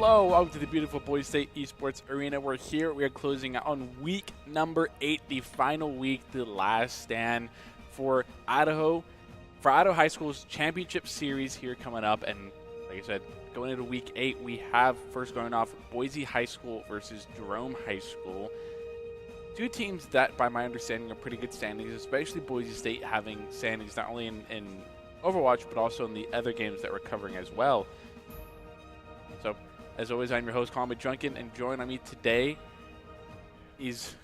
Hello, welcome to the beautiful Boise State Esports Arena. We're here, we are closing out on week number 8, the final week, the last stand for Idaho High School's championship series here coming up. And like I said, going into week 8, we have first going off Boise High School versus Jerome High School. Two teams that, by my understanding, are pretty good standings, especially Boise State having standings not only in Overwatch, but also in the other games that we're covering as well. So, as always, I'm your host, Colin McDrunken, and joining me today is,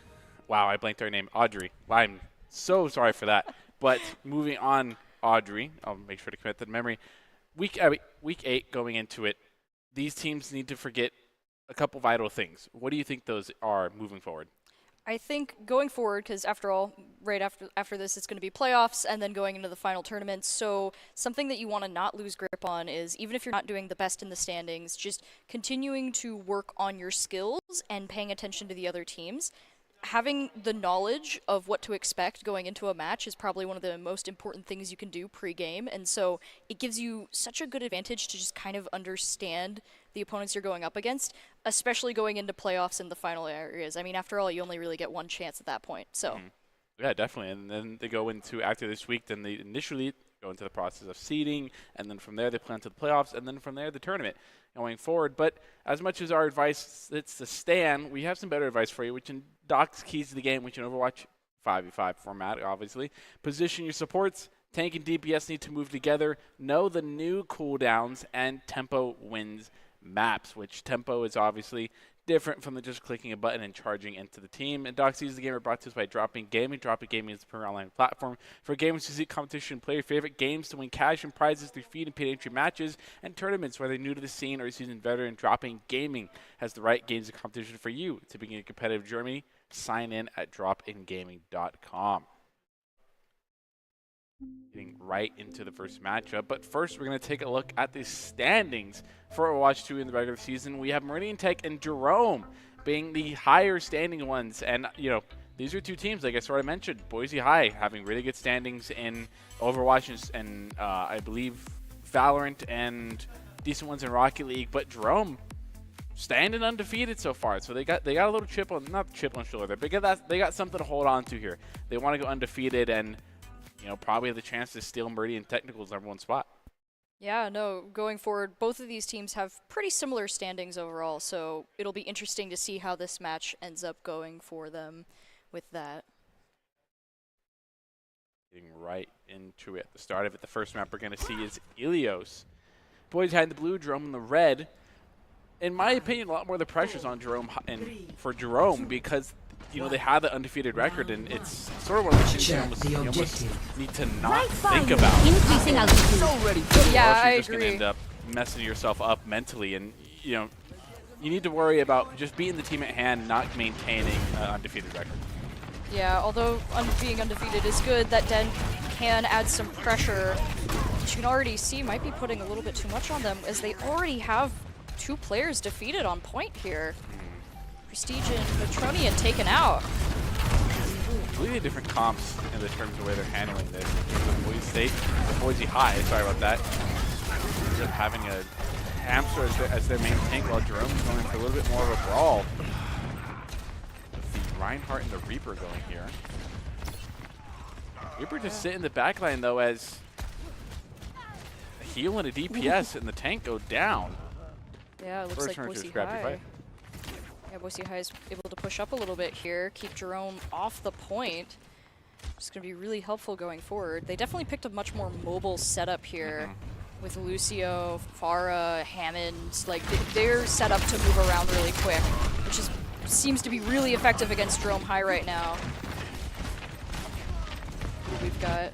wow, I blanked her name, Audrey. I'm so sorry for that. But moving on, Audrey, I'll make sure to commit to the memory. Week 8 going into it, these teams need to forget a couple vital things. What do you think those are moving forward? I think going forward, because after all, right after this, it's going to be playoffs and then going into the final tournament. So something that you want to not lose grip on is, even if you're not doing the best in the standings, just continuing to work on your skills and paying attention to the other teams. Having the knowledge of what to expect going into a match is probably one of the most important things you can do pre-game. And so it gives you such a good advantage to just kind of understand the opponents you're going up against, especially going into playoffs in the final areas. I mean, after all, you only really get one chance at that point. So, Yeah, definitely. And then they go into, after this week, then they initially go into the process of seeding, and then from there they plan to the playoffs, and then from there the tournament going forward. But as much as our advice it's to stand, we have some better advice for you, which in Doc's Keys to the Game, which in Overwatch 5v5 format, obviously. Position your supports. Tank and DPS need to move together. Know the new cooldowns, and tempo wins maps, which tempo is obviously different from just clicking a button and charging into the team. And Doc's Keys to the Game are brought to us by Dropping Gaming. Dropping Gaming is the premier online platform for gamers to seek competition, play your favorite games to win cash and prizes through feed and paid entry matches and tournaments. Whether new to the scene or a seasoned veteran, Dropping Gaming has the right games and competition for you. To begin a competitive journey, sign in at dropingaming.com. Getting right into the first matchup, but first we're going to take a look at the standings for Overwatch 2 in the regular season. We have Meridian Tech and Jerome being the higher standing ones, and you know, these are two teams, like I sort of mentioned. Boise High having really good standings in Overwatch and I believe Valorant, and decent ones in Rocket League, but Jerome standing undefeated so far. So they got a little chip on, not chip on shoulder, but they got something to hold on to here. They want to go undefeated and, you know, probably have the chance to steal Meridian Technical's #1 spot. yeah, no, going forward, both of these teams have pretty similar standings overall, so it'll be interesting to see how this match ends up going for them with that. Getting right into it. The start of it, the first map we're going to see is Ilios. Boys behind the blue, Jerome in the red. In my opinion, a lot more of the pressure's on Jerome for Jerome because, you know, they had the undefeated record, and it's sort of one of the things you almost need to not think about. Increasing altitude. Yeah, I You're just going to agree. end up messing yourself up mentally, and, you know, you need to worry about just beating the team at hand, not maintaining an undefeated record. Yeah, although being undefeated is good, that then can add some pressure, which you can already see might be putting a little bit too much on them, as they already have 2 players defeated on point here. Prestige and Patronian taken out. Completely different comps in the terms of the way they're handling this. Boise State, Boise High, sorry about that. Ended up having a hamster as their main tank, while Jerome's going for a little bit more of a brawl. With the Reinhardt and the Reaper going here. Reaper just sit in the back line though, as a heal and a DPS and the tank go down. Yeah, it looks First like turn to Boise scrappy High. fight. Yeah, Boise High is able to push up a little bit here, keep Jerome off the point. It's going to be really helpful going forward. They definitely picked a much more mobile setup here with Lucio, Farah, Hammond. Like, they're set up to move around really quick, which seems to be really effective against Jerome High right now. We've got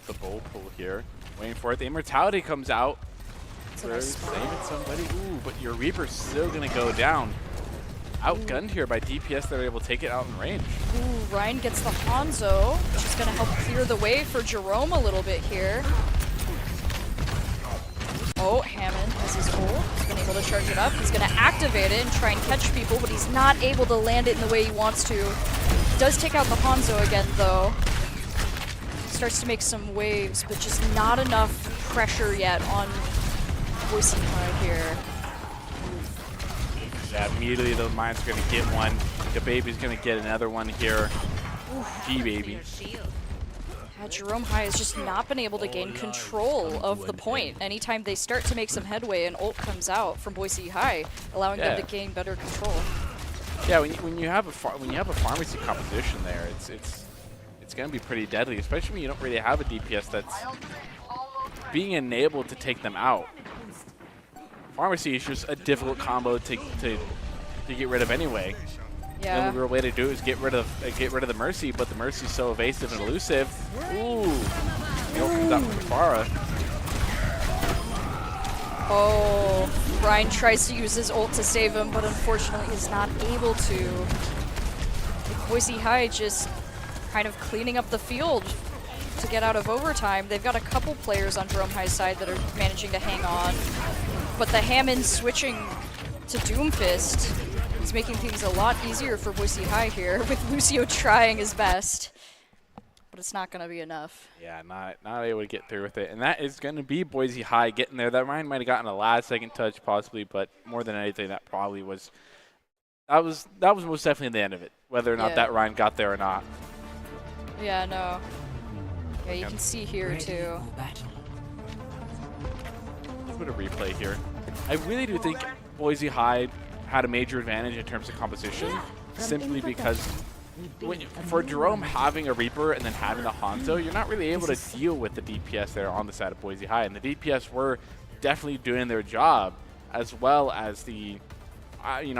the bowl pull here. Waiting for it. The Immortality comes out. a They're nice spot. saving somebody. Ooh, but your Reaper's still going to go down. Outgunned here by DPS. They're able to take it out in range. Ooh, Ryan gets the Hanzo, which is going to help clear the way for Jerome a little bit here. Oh, Hammond has his ult. He's been able to charge it up. He's going to activate it and try and catch people, but he's not able to land it in the way he wants to. He does take out the Hanzo again, though. Starts to make some waves, but just not enough pressure yet on Boise High here. Yeah, immediately the Mind's going to get one. The Baby's going to get another one here. G-Baby. Yeah, Jerome High has just not been able to gain control of the point. Anytime they start to make some headway, an ult comes out from Boise High, allowing them to gain better control. Yeah, when you have a pharmacy composition there, it's going to be pretty deadly, especially when you don't really have a DPS that's being enabled to take them out. Pharmacy is just a difficult combo to get rid of anyway. Yeah. The only real way to do it is get rid of the Mercy, but the Mercy's so evasive and elusive. Ooh. The ult comes out from Farah. Oh, Ryan tries to use his ult to save him, but unfortunately is not able to. Boise High just kind of cleaning up the field to get out of overtime. They've got a couple players on Jerome High's side that are managing to hang on, but the Hammond switching to Doomfist is making things a lot easier for Boise High here, with Lucio trying his best. But it's not going to be enough. Yeah, not able to get through with it. And that is going to be Boise High getting there. That Ryan might have gotten a last-second touch possibly, but more than anything, that probably was that was most definitely the end of it, whether or not that Ryan got there or not. Yeah, no. Yeah, you can see here, too. A bit of replay here. I really do think Boise High had a major advantage in terms of composition, simply because for Jerome having a Reaper and then having a Hanzo, you're not really able to deal with the DPS there on the side of Boise High. And the DPS were definitely doing their job, as well as the, I'm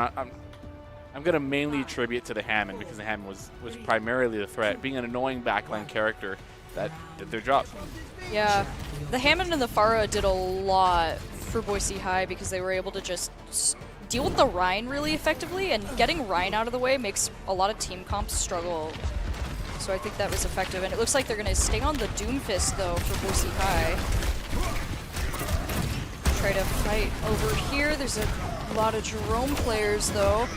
going to mainly attribute to the Hammond, because the Hammond was primarily the threat, being an annoying backline character that did their job. Yeah, the Hammond and the Farah did a lot for Boise High because they were able to just deal with the Rhine really effectively, and getting Rhine out of the way makes a lot of team comps struggle. So I think that was effective, and it looks like they're going to stay on the Doomfist, though, for Boise High. Try to fight over here. There's a lot of Jerome players, though.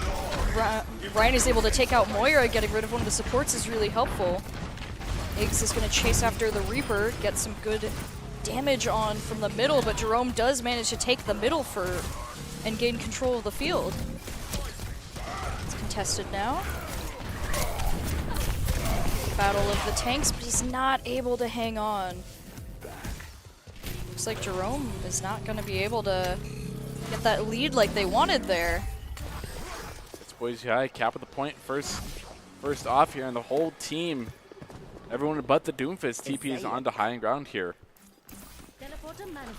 Ryan is able to take out Moira. Getting rid of one of the supports is really helpful. Iggs is going to chase after the Reaper, get some good damage on from the middle, but Jerome does manage to take the middle and gain control of the field. It's contested now. Battle of the tanks, but he's not able to hang on. Looks like Jerome is not going to be able to get that lead like they wanted there. It's Boise High, cap of the point first off here, and the whole team, everyone but the Doomfist, TP is onto high and ground here.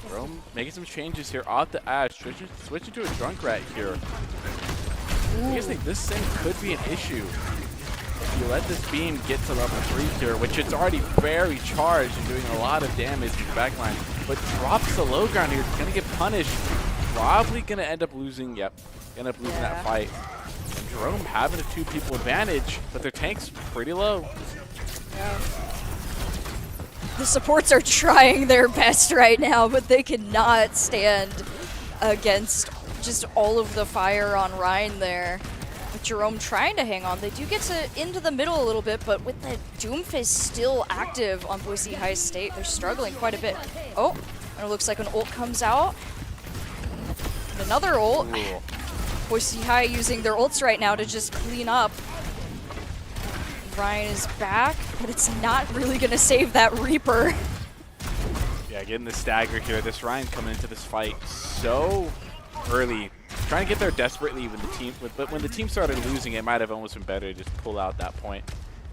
Jerome making some changes here off the Ash, switching to a Drunk Rat here. I guess this sim could be an issue if you let this beam get to level 3 here, which it's already very charged and doing a lot of damage in the backline, but drops the low ground here. It's going to get punished. Probably going to end up losing, that fight. And Jerome having a 2-people advantage, but their tank's pretty low. Yeah. The supports are trying their best right now, but they cannot stand against just all of the fire on Ryan there. With Jerome trying to hang on, they do get into the middle a little bit, but with the Doomfist still active on Boise High State, they're struggling quite a bit. Oh, and it looks like an ult comes out. And another ult. Ooh. Boise High using their ults right now to just clean up. Ryan is back, but it's not really going to save that Reaper. Yeah, getting the stagger here. This Ryan coming into this fight so early, trying to get there desperately when the team started losing, it might have almost been better to just pull out that point.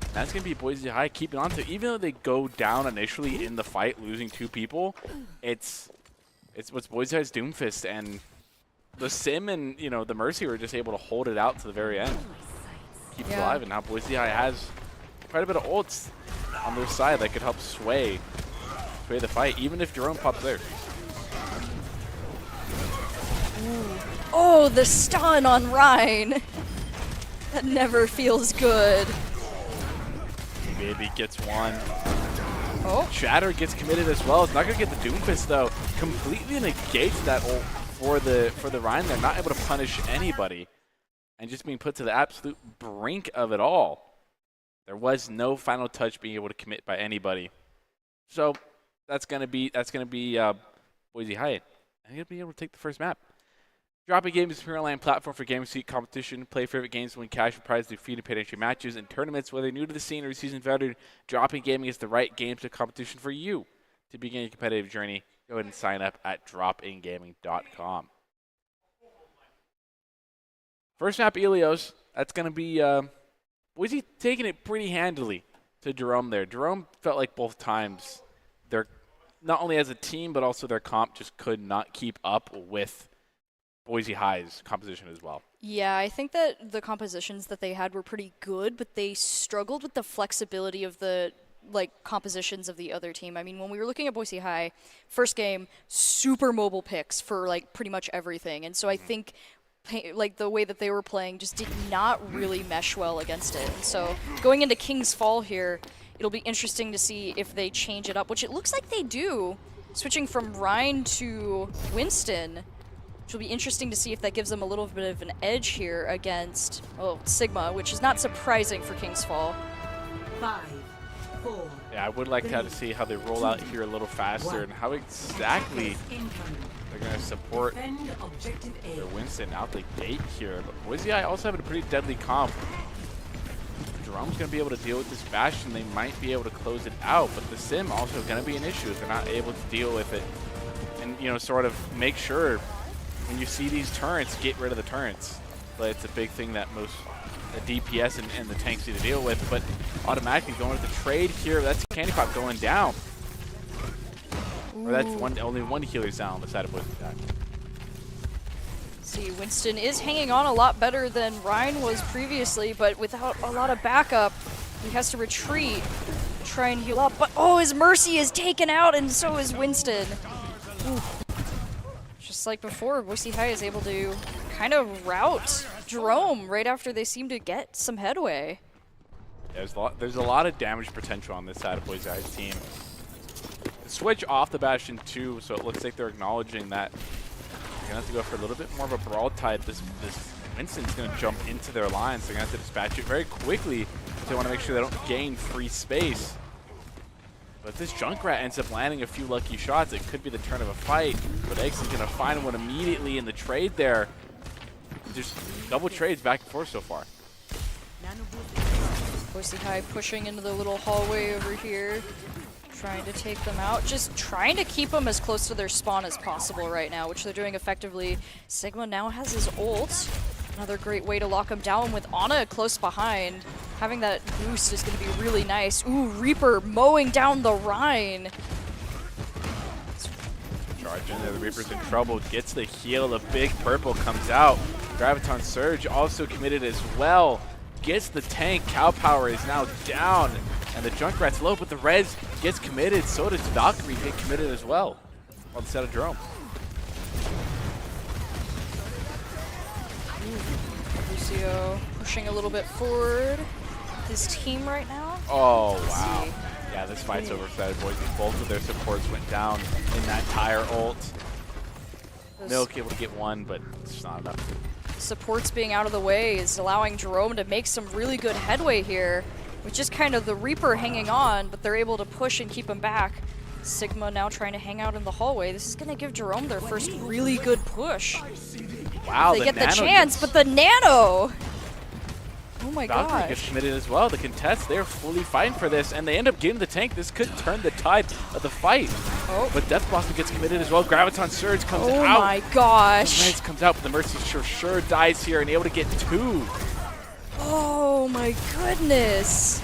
And that's going to be Boise High keeping on to, even though they go down initially in the fight, losing 2 people, it's what's Boise High's Doomfist, and the Sim and the Mercy were just able to hold it out to the very end. Keep it alive, and now Boise High has quite a bit of ults on their side that could help sway the fight, even if Jerome pops there. Ooh. Oh, the stun on Ryan. That never feels good. Baby gets one. Oh. Shatter gets committed as well. It's not going to get the Doomfist, though. Completely negates that ult for the Ryan. They're not able to punish anybody, and just being put to the absolute brink of it all. There was no final touch being able to commit by anybody. So that's gonna be Boise High. They're gonna be able to take the first map. Dropping Games is a free online platform for gamers seek competition, play favorite games, win cash, and prizes through free to paid entry matches and tournaments. Whether you're new to the scene or a seasoned veteran, Dropping Gaming is the right games to competition for you. To begin your competitive journey, go ahead and sign up at dropingaming.com. First map, Ilios. That's going to be Boise taking it pretty handily to Jerome there. Jerome felt like both times they're not only as a team, but also their comp just could not keep up with Boise High's composition as well. Yeah, I think that the compositions that they had were pretty good, but they struggled with the flexibility of the compositions of the other team. I mean, when we were looking at Boise High, first game, super mobile picks for pretty much everything. And so I think the way that they were playing just did not really mesh well against it. And so going into King's Fall here, it'll be interesting to see if they change it up, which it looks like they do, switching from Ryan to Winston, which will be interesting to see if that gives them a little bit of an edge here against Sigma, which is not surprising for King's Fall. 5, 4. Yeah, I would like to see how they roll out here a little faster and how exactly they're going to support their Winston out the gate here. But Boise High also having a pretty deadly comp. Jerome's going to be able to deal with this Bastion. They might be able to close it out, but the Sim also going to be an issue if they're not able to deal with it. And, sort of make sure when you see these turrets, get rid of the turrets. But it's a big thing that most DPS and the tanks need to deal with. But automatically going with the trade here, that's Candy Pop going down. Or that's only one healer's down on the side of Boise High. See, Winston is hanging on a lot better than Ryan was previously, but without a lot of backup, he has to retreat, try and heal up. But his Mercy is taken out, and so is Winston. Ooh. Just like before, Boise High is able to kind of rout Jerome right after they seem to get some headway. There's a lot of damage potential on this side of Boise High's team. Switch off the Bastion too, so it looks like they're acknowledging that they're gonna have to go for a little bit more of a brawl type. This Winston's gonna jump into their lines. They're gonna have to dispatch it very quickly if they want to make sure they don't gain free space. But if this Junkrat ends up landing a few lucky shots, it could be the turn of a fight. But Eggs is gonna find one immediately in the trade there. Just double trades back and forth so far. Boise High pushing into the little hallway over here, trying to take them out, just trying to keep them as close to their spawn as possible right now, which they're doing effectively. Sigma now has his ult. Another great way to lock him down with Ana close behind. Having that boost is going to be really nice. Ooh, Reaper mowing down the Rhine. Charge in there, the Reaper's in trouble, gets the heal, the big purple comes out. Graviton Surge also committed as well. Gets the tank, Cow Power is now down. And the Junkrat's low, but the Rez gets committed. So does Valkyrie get committed as well on the side of Jerome. Lucio pushing a little bit forward. His team right now. Oh, wow. Yeah, this fight's over for that Boise. Both of their supports went down in that tire ult. Milk able to get one, but it's not enough. Supports being out of the way is allowing Jerome to make some really good headway here, with just kind of the Reaper hanging on, but they're able to push and keep him back. Sigma now trying to hang out in the hallway. This is going to give Jerome their first really good push. Wow, they get the chance, but the Nano! Oh my Valkyrie gosh. gets committed as well. The contest, they're fully fighting for this, and they end up getting the tank. This could turn the tide of the fight. Oh. But Death Blossom gets committed as well. Graviton Surge comes out. Oh my gosh. The Reds comes out, but the Mercy sure dies here and able to get two. Oh my goodness.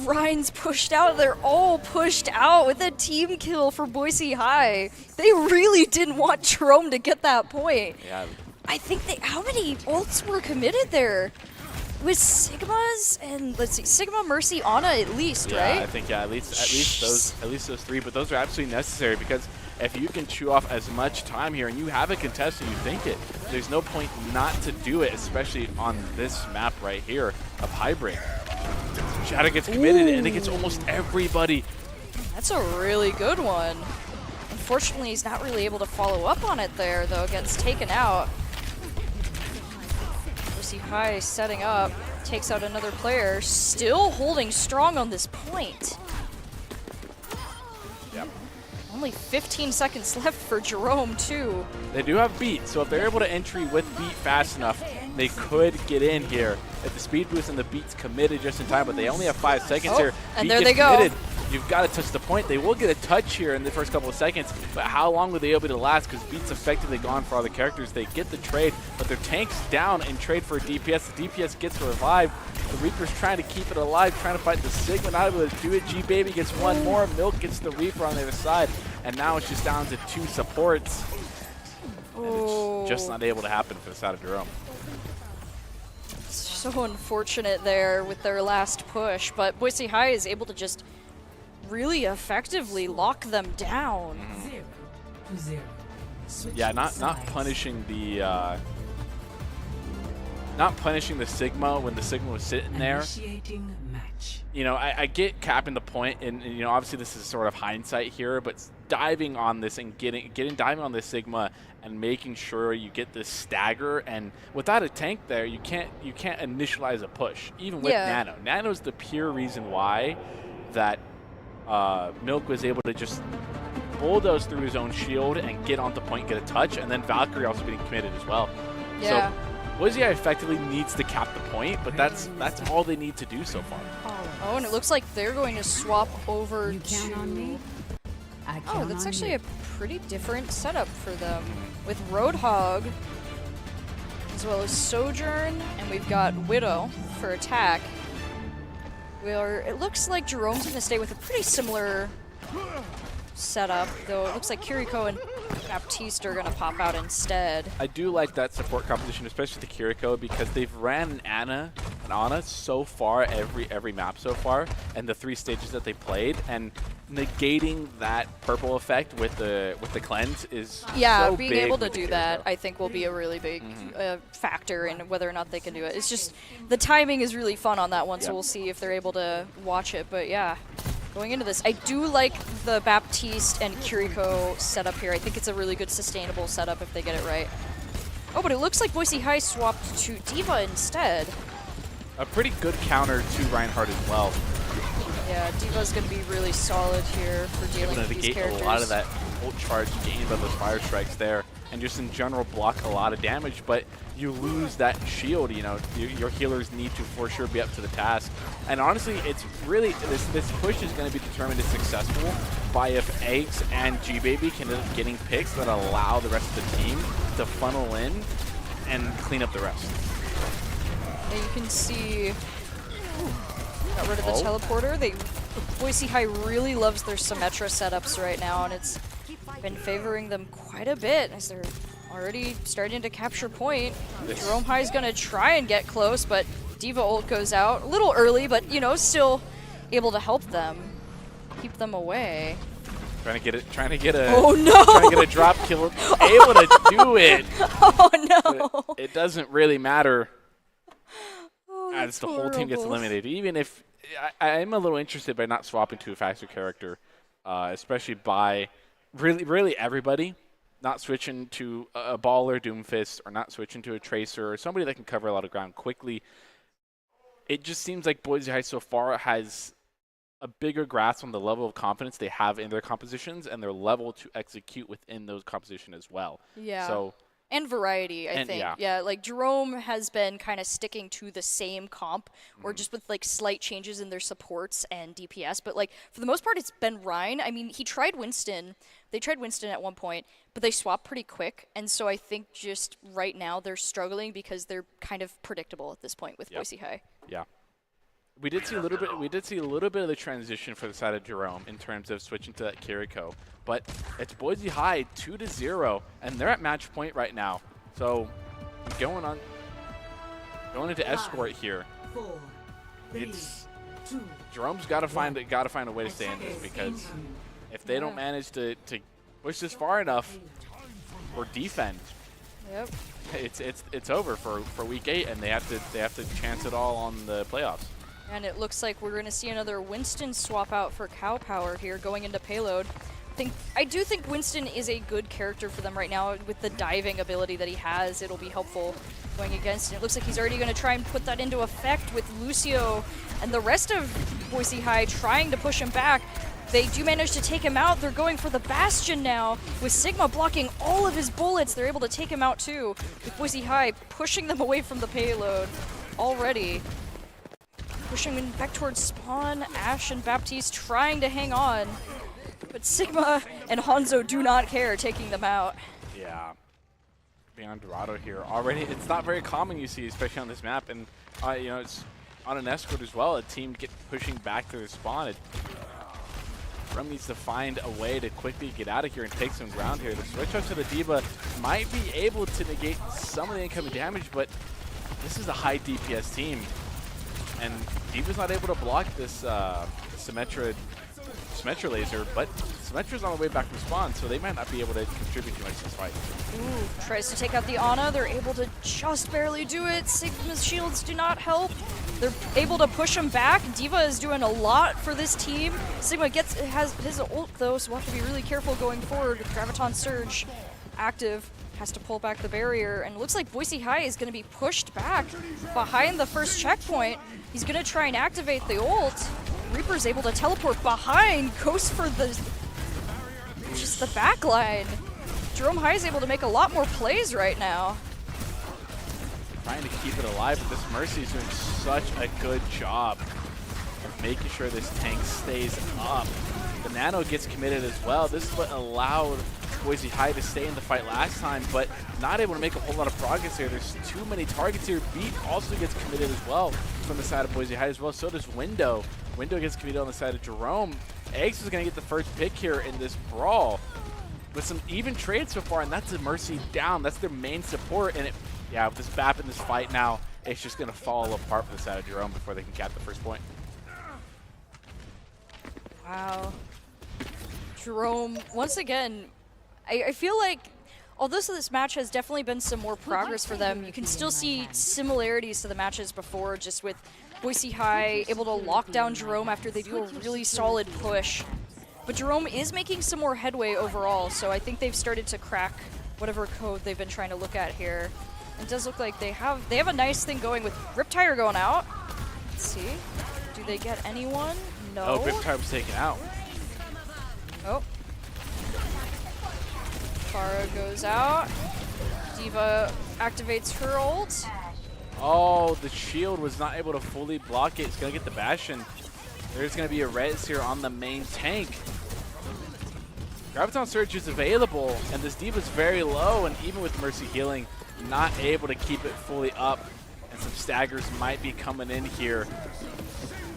Ryan's pushed out. They're all pushed out with a team kill for Boise High. They really didn't want Jerome to get that point. Yeah. I think how many ults were committed there? With Sigma's and let's see, Sigma, Mercy, Ana at least, right? Yeah, I think at least those three, but those are absolutely necessary because if you can chew off as much time here and you have a contest and you think it, there's no point not to do it, especially on this map right here of Hybrid. Shadow gets committed and it gets almost everybody. That's a really good one. Unfortunately, he's not really able to follow up on it there, though. Gets taken out. Boise High setting up, takes out another player, still holding strong on this point. Yep. Only 15 seconds left for Jerome, too. They do have beat, so if they're able to entry with beat fast enough, they could get in here. If the speed boost and the beat's committed just in time, but they only have 5 seconds here. And Beat there gets they go. committed. You've got to touch the point. They will get a touch here in the first couple of seconds, but how long will they be able to last? Because beat's effectively gone for all the characters. They get the trade, but their tank's down and trade for a DPS. The DPS gets revived. The Reaper's trying to keep it alive, trying to fight the Sigma, not able to do it. G-Baby gets one more. Milk gets the Reaper on the other side, and now it's just down to 2 supports. And it's just not able to happen for the side of Jerome. So unfortunate there with their last push, but Boise High is able to just really effectively lock them down. 0-0. Yeah, not punishing the not punishing the Sigma when the Sigma was sitting there. Initiating match. You know, I get capping the point, and you know, obviously this is sort of hindsight here, but diving on this and diving on this Sigma and making sure you get this stagger, and without a tank there, you can't initialize a push, even with Nano. Nano's the pure reason why that Milk was able to just bulldoze through his own shield and get onto point, get a touch, and then Valkyrie also getting committed as well. Yeah. So Boise effectively needs to cap the point, but that's all they need to do so far. Oh, and it looks like they're going to swap over You count on me? to... I Oh, count that's on actually you. a pretty different setup for them. With Roadhog, as well as Sojourn, and we've got Widow for attack. It looks like Jerome's going to stay with a pretty similar setup, though it looks like Kiriko and Baptiste are going to pop out instead. I do like that support composition, especially the Kiriko, because they've ran an Ana so far every map so far, and the 3 stages that they played, and negating that purple effect with the cleanse is so being big able to with the do that, Kiriko. I think, will be a really big factor in whether or not they can do it. It's just the timing is really fun on that one, so we'll see if they're able to watch it. But yeah, going into this, I do like the Baptiste and Kiriko setup here. I think it's a really good sustainable setup if they get it right. Oh, but it looks like Boise High swapped to D.Va instead. A pretty good counter to Reinhardt as well. Yeah, D.Va's going to be really solid here for dealing Able with to these negate characters. a lot of that ult charge gained by those fire strikes there, and just in general block a lot of damage, but you lose that shield. You know, your healers need to for sure be up to the task. And honestly, it's really, this push is going to be determined as successful by if Eggs and G-Baby can end up getting picks that allow the rest of the team to funnel in and clean up the rest. Yeah, you can see... Got rid of the teleporter. Boise High really loves their Symmetra setups right now, and it's been favoring them quite a bit as they're already starting to capture point. Jerome High's gonna try and get close, but D.Va ult goes out a little early, but you know, still able to help them, keep them away. Trying to get a Oh no! trying to get a drop kill, able to do it. Oh no! But it doesn't really matter Oh, as that's the whole team gets horrible. eliminated. Even if I'm a little interested by not swapping to a faster character, especially by really everybody, not switching to a baller, Doomfist, or not switching to a Tracer, or somebody that can cover a lot of ground quickly. It just seems like Boise High so far has a bigger grasp on the level of confidence they have in their compositions and their level to execute within those compositions as well. Yeah. So. And variety, I And- think. yeah. Like Jerome has been kind of sticking to the same comp, or just with like slight changes in their supports and DPS. But like for the most part, it's been Ryan. I mean, he tried Winston. They tried Winston at one point, but they swapped pretty quick. And so I think just right now they're struggling because they're kind of predictable at this point with Boise High. Yeah. We did see a little bit. We did see a little bit of the transition for the side of Jerome in terms of switching to that Kiriko, but it's Boise High 2-0, and they're at match point right now. So going into escort here. 4, 3, It's 2. Jerome's got to find a way to stay in this, because if they don't manage to push this far enough or defend, Yep. it's over for week 8, and they have to chance it all on the playoffs. And it looks like we're going to see another Winston swap out for Cow Power here going into payload. I do think Winston is a good character for them right now with the diving ability that he has. It'll be helpful going against. And it looks like he's already going to try and put that into effect with Lucio and the rest of Boise High trying to push him back. They do manage to take him out. They're going for the Bastion now. With Sigma blocking all of his bullets, they're able to take him out too. With Boise High pushing them away from the payload already. Pushing him back towards spawn. Ash and Baptiste trying to hang on. But Sigma and Hanzo do not care, taking them out. Yeah. Beyond Dorado here. Already, it's not very common you see, especially on this map. And, you know, it's on an escort as well. A team pushing back to their spawn. Rum needs to find a way to quickly get out of here and take some ground here. The switch up to the D.Va might be able to negate some of the incoming damage, but this is a high DPS team. And D.Va's not able to block this Symmetra laser, but Symmetra's on the way back from spawn, so they might not be able to contribute too much to this fight. Ooh, tries to take out the Ana. They're able to just barely do it. Sigma's shields do not help. They're able to push him back. D.Va is doing a lot for this team. Sigma has his ult though, so we'll have to be really careful going forward. Graviton Surge active. Has to pull back the barrier, and it looks like Boise High is going to be pushed back behind the first checkpoint. He's going to try and activate the ult. Reaper's able to teleport behind, goes for just the back line. Jerome High is able to make a lot more plays right now. Trying to keep it alive, but this Mercy is doing such a good job of making sure this tank stays up. The Nano gets committed as well. This is what allowed Boise High to stay in the fight last time, but not able to make a whole lot of progress here. There's too many targets here. Beat also gets committed as well from the side of Boise High as well. So does Window. Window gets committed on the side of Jerome. Eggs is going to get the first pick here in this brawl with some even trades so far, and that's a Mercy down. That's their main support, and yeah, with this BAP in this fight now, it's just going to fall apart for the side of Jerome before they can cap the first point. Wow. Jerome, once again, I feel like, although this match has definitely been some more progress for them, you can still see similarities to the matches before, just with Boise High able to lock down Jerome after they do a really solid push. But Jerome is making some more headway overall, so I think they've started to crack whatever code they've been trying to look at here. It does look like they have a nice thing going with Riptire going out. Let's see. Do they get anyone? No. Oh, Riptire was taken out. Oh. Farah goes out. D.Va activates her ult. Oh, the shield was not able to fully block it. It's going to get the Bastion. There's going to be a res here on the main tank. Graviton Surge is available, and this D.Va's very low, and even with Mercy healing, not able to keep it fully up. And some staggers might be coming in here.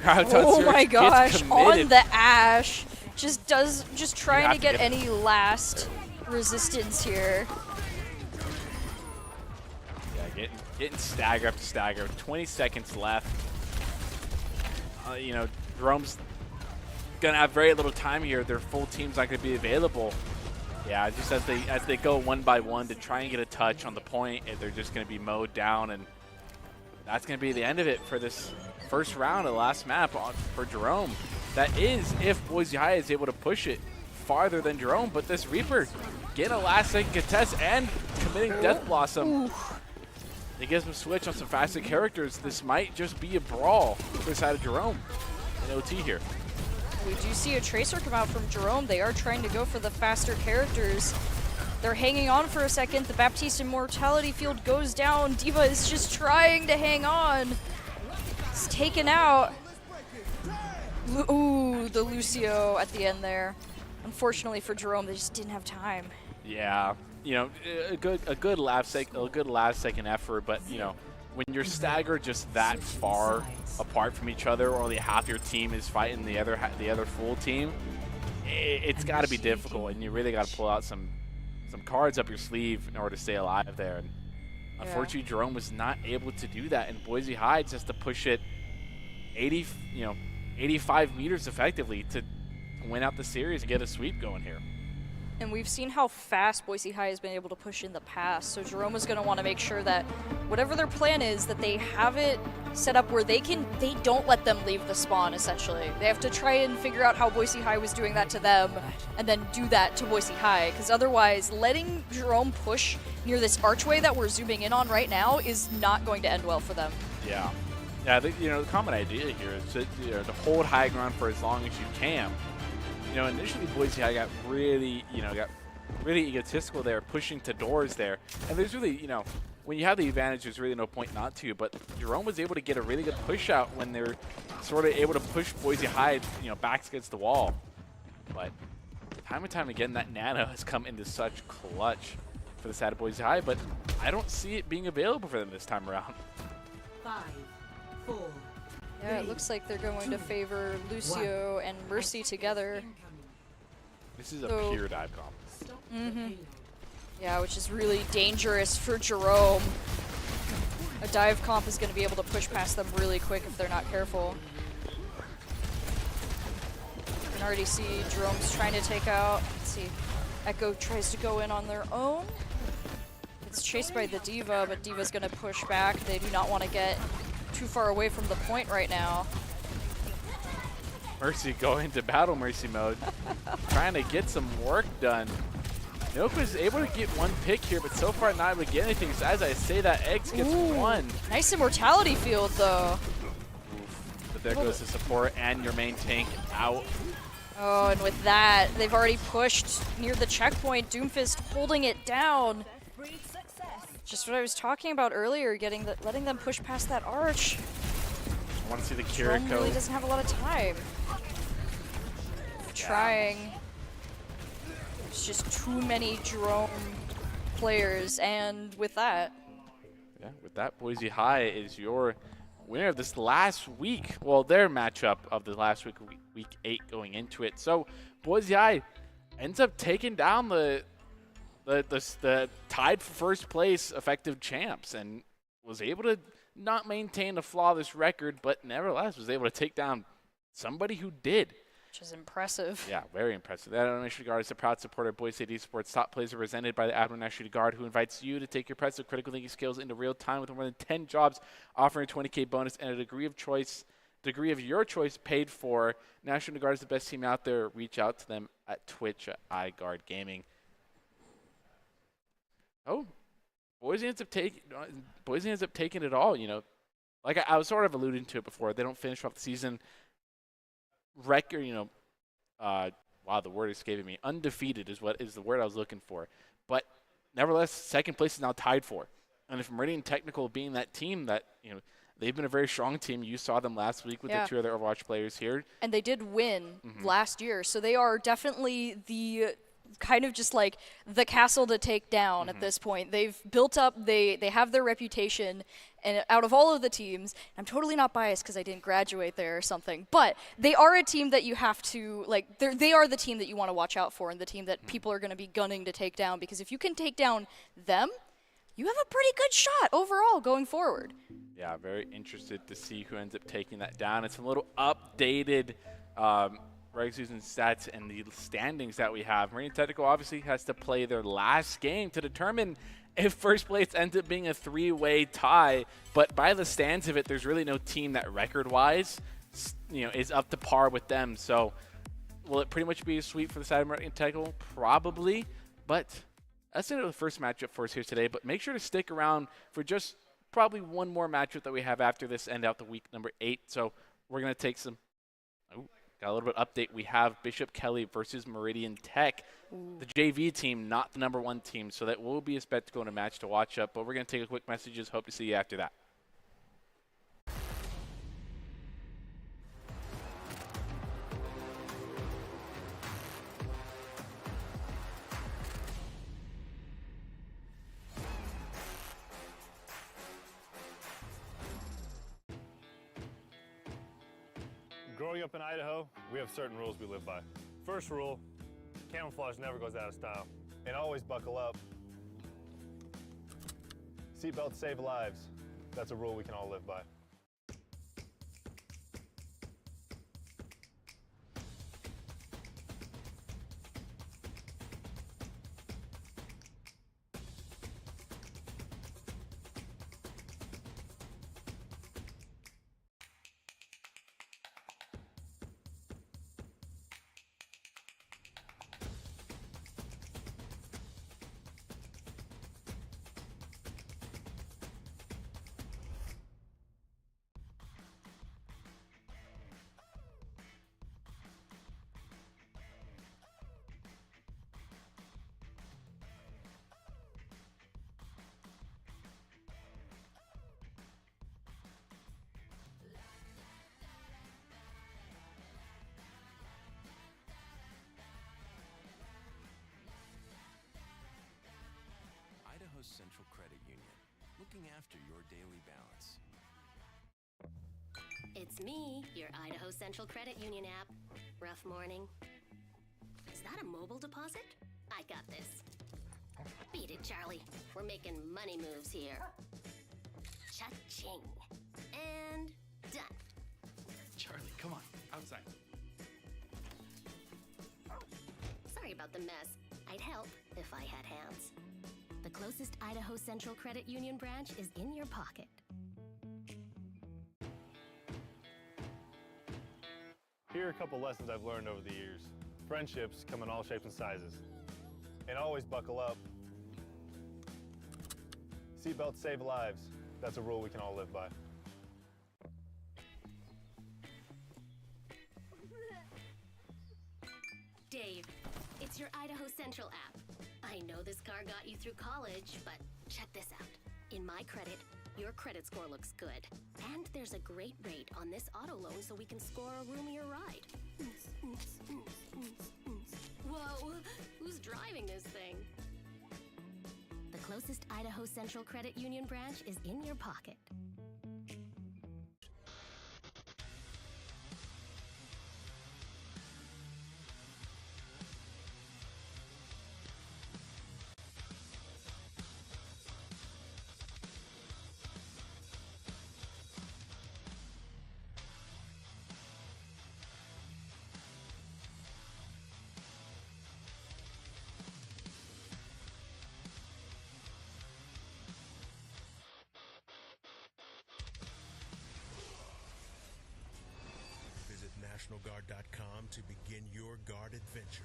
Graviton Surge my gosh, gets committed. on the Ash. Just trying to get get any last resistance here. Yeah, getting stagger after stagger. 20 seconds left. You know, Jerome's gonna have very little time here. Their full team's not gonna be available. Yeah, just as they go one by one to try and get a touch on the point, and they're just gonna be mowed down, and that's gonna be the end of it for this first round of the last map for Jerome. That is if Boise High is able to push it farther than Jerome, but this Reaper getting a last-second contest and committing Death Blossom. It gives him a switch on some faster characters. This might just be a brawl for the side of Jerome in OT here. We do see a Tracer come out from Jerome. They are trying to go for the faster characters. They're hanging on for a second. The Baptiste Immortality Field goes down. D.Va is just trying to hang on. It's taken out. Ooh, the Lucio at the end there. Unfortunately for Jerome, they just didn't have time. Yeah, you know, a good last second effort, but you know, when you're staggered just that far apart from each other, or only half your team is fighting the other full team, it's got to be difficult, and you really got to pull out some cards up your sleeve in order to stay alive there. And unfortunately, Jerome was not able to do that, and Boise High just to push it 85 meters effectively to win out the series and get a sweep going here. And we've seen how fast Boise High has been able to push in the past, so Jerome is going to want to make sure that whatever their plan is, that they have it set up where they don't let them leave the spawn, essentially. They have to try and figure out how Boise High was doing that to them, and then do that to Boise High, because otherwise, letting Jerome push near this archway that we're zooming in on right now is not going to end well for them. Yeah. Yeah, the common idea here is to hold high ground for as long as you can. initially Boise High got really, got really egotistical there, pushing to doors there. And there's really, when you have the advantage, there's really no point not to. But Jerome was able to get a really good push out when they're sort of able to push Boise High, backs against the wall. But time and time again, that Nano has come into such clutch for the side of Boise High, but I don't see it being available for them this time around. 5, 4. Yeah, it looks like they're going to favor Lucio and Mercy together. This is a So- pure dive comp. Yeah, which is really dangerous for Jerome. A dive comp is going to be able to push past them really quick if they're not careful. You can already see Jerome's trying to take out. Let's see. Echo tries to go in on their own. It's chased by the Diva, but Diva's going to push back. They do not want to get too far away from the point right now. Mercy going to battle Mercy mode, trying to get some work done. Nope is able to get one pick here, but so far not able to get anything. So as I say that, Eggs gets one. Nice immortality field, though. Oof. But there goes the support and your main tank out. Oh, and with that, they've already pushed near the checkpoint. Doomfist holding it down. Just what I was talking about earlier, letting them push past that arch. I want to see the Jerome Kiriko. really doesn't have a lot of time. Trying. There's just too many Jerome players, and with that, Yeah, with that, Boise High is your winner of this last week. Well, their matchup of the last week, week 8 going into it. So Boise High ends up taking down the tied for first place effective champs and was able to not maintain a flawless record, but nevertheless was able to take down somebody who did. which is impressive. Yeah, very impressive. The Admiral National Guard is a proud supporter of Boise State Esports. Top plays are presented by the Admiral National Guard, who invites you to take your impressive critical thinking skills into real time with more than 10 jobs, offering a 20K bonus and a degree of your choice paid for. National Guard is the best team out there. Reach out to them at Twitch at iGuard Gaming. Oh, Boise ends up taking it all. Like I was sort of alluding to it before. They don't finish off the season record. Wow, the word escaping me. Undefeated is the word I was looking for. But nevertheless, second place is now tied for. And if Meridian Technical being that team that they've been a very strong team. You saw them last week with the two other Overwatch players here. And they did win last year, so they are definitely the kind of just like the castle to take down at this point. They've built up, they have their reputation, and out of all of the teams, I'm totally not biased because I didn't graduate there or something, but they are a team that you have to, like, they are the team that you want to watch out for and the team that people are going to be gunning to take down, because if you can take down them, you have a pretty good shot overall going forward. Yeah, very interested to see who ends up taking that down. It's a little updated regular season stats and the standings that we have. Meridian Technical obviously has to play their last game to determine if first place ends up being a three-way tie. But by the stands of it, there's really no team that record-wise, is up to par with them. So will it pretty much be a sweep for the side of Meridian Technical? Probably. But that's the end of the first matchup for us here today. But make sure to stick around for just probably one more matchup that we have after this, end out the week number 8. So we're going to take some. Got a little bit of update. We have Bishop Kelly versus Meridian Tech, the JV team, not the number 1 team. So that will be a spectacle and a match to watch up. But we're going to take a quick messages. Hope to see you after that. Growing up in Idaho, we have certain rules we live by. First rule, camouflage never goes out of style. And always buckle up. Seatbelts save lives. That's a rule we can all live by. Idaho Central Credit Union, looking after your daily balance. It's me, your Idaho Central Credit Union app. Rough morning? Is that a mobile deposit? I got this. Beat it, Charlie. We're making money moves here. Cha-ching. And done. Charlie, come on, outside. Sorry about the mess. I'd help if I had hands. The closest Idaho Central Credit Union branch is in your pocket. Here are a couple lessons I've learned over the years. Friendships come in all shapes and sizes. And always buckle up. Seatbelts save lives. That's a rule we can all live by. Dave, it's your Idaho Central app. I know this car got you through college, but check this out. In my credit, your credit score looks good. And there's a great rate on this auto loan so we can score a roomier ride. Whoa, who's driving this thing? The closest Idaho Central Credit Union branch is in your pocket. Visit NationalGuard.com to begin your Guard adventure.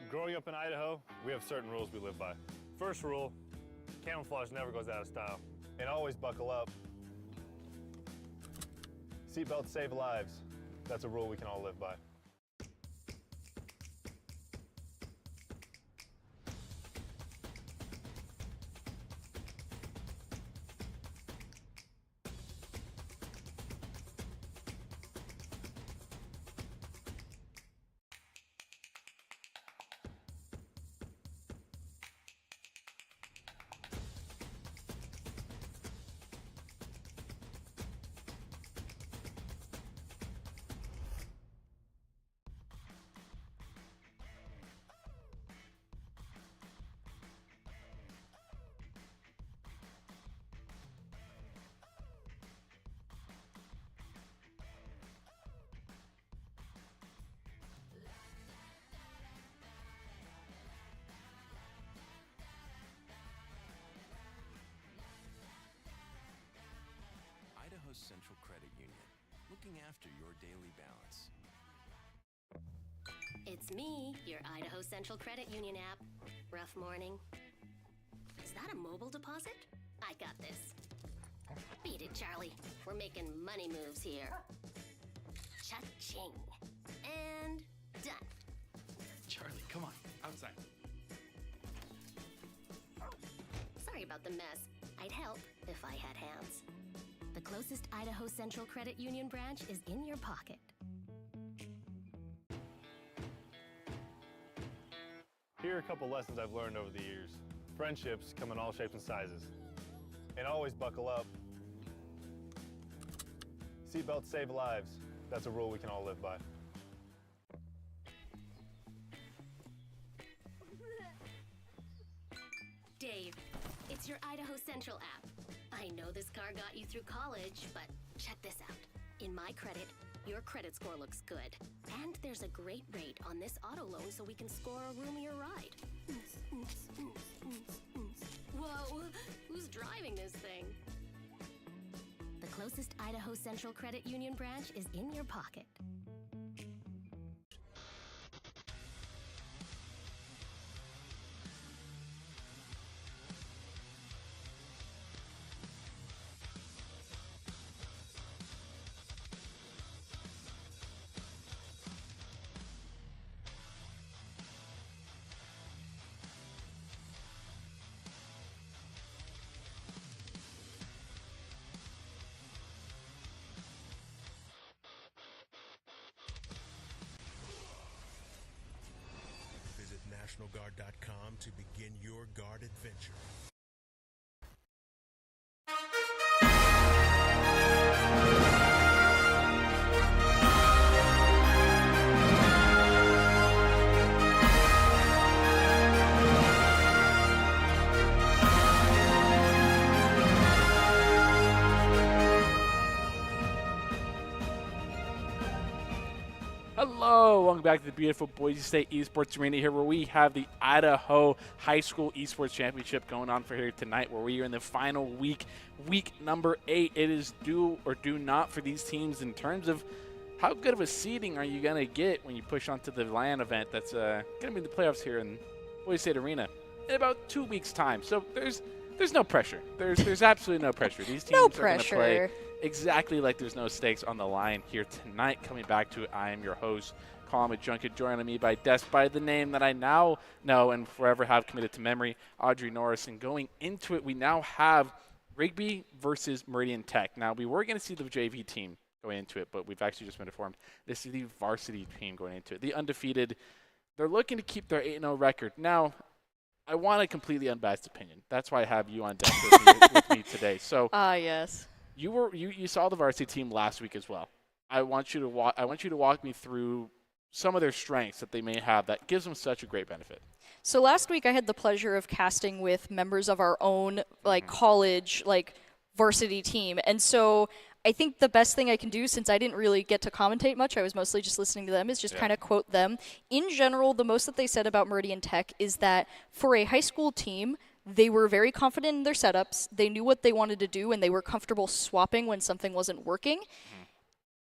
Growing up in Idaho, we have certain rules we live by. First rule, camouflage never goes out of style. And always buckle up. Seatbelts save lives. That's a rule we can all live by. Idaho Central Credit Union, looking after your daily balance. It's me, your Idaho Central Credit Union app. Rough morning? Is that a mobile deposit? I got this. Beat it, Charlie. We're making money moves here. Cha-ching. And done. Charlie, come on, outside. Sorry about the mess. I'd help if I had hands. The closest Idaho Central Credit Union branch is in your pocket. Here are a couple lessons I've learned over the years. Friendships come in all shapes and sizes. And always buckle up. Seatbelts save lives. That's a rule we can all live by. Dave, it's your Idaho Central app. I know this car got you through college, but check this out. In my credit, your credit score looks good. And there's a great rate on this auto loan so we can score a roomier ride. Whoa, who's driving this thing? The closest Idaho Central Credit Union branch is in your pocket. NationalGuard.com to begin your guard adventure. Hello, welcome back to the beautiful Boise State Esports Arena here, where we have the Idaho High School Esports Championship going on for here tonight, where we are in the final week number 8. It is do or do not for these teams in terms of how good of a seeding are you going to get when you push onto the LAN event that's going to be in the playoffs here in Boise State Arena in about 2 weeks' time. So there's no pressure. There's absolutely no pressure. These teams are going to play exactly like there's no stakes on the line here tonight. Coming back to it, I am your host, Colin McJunket, joining me by desk by the name that I now know and forever have committed to memory, Audrey Norris. And going into it, we now have Rigby versus Meridian Tech. Now, we were going to see the JV team going into it, but we've actually just been informed this is the varsity team going into it. The undefeated, they're looking to keep their 8-0 record. Now, I want a completely unbiased opinion. That's why I have you on desk with me today. So, yes. You saw the varsity team last week as well. I want you to walk me through some of their strengths that they may have that gives them such a great benefit. So last week I had the pleasure of casting with members of our own college varsity team, and so I think the best thing I can do, since I didn't really get to commentate much, I was mostly just listening to them, is just kind of quote them. In general, the most that they said about Meridian Tech is that for a high school team, they were very confident in their setups. They knew what they wanted to do, and they were comfortable swapping when something wasn't working.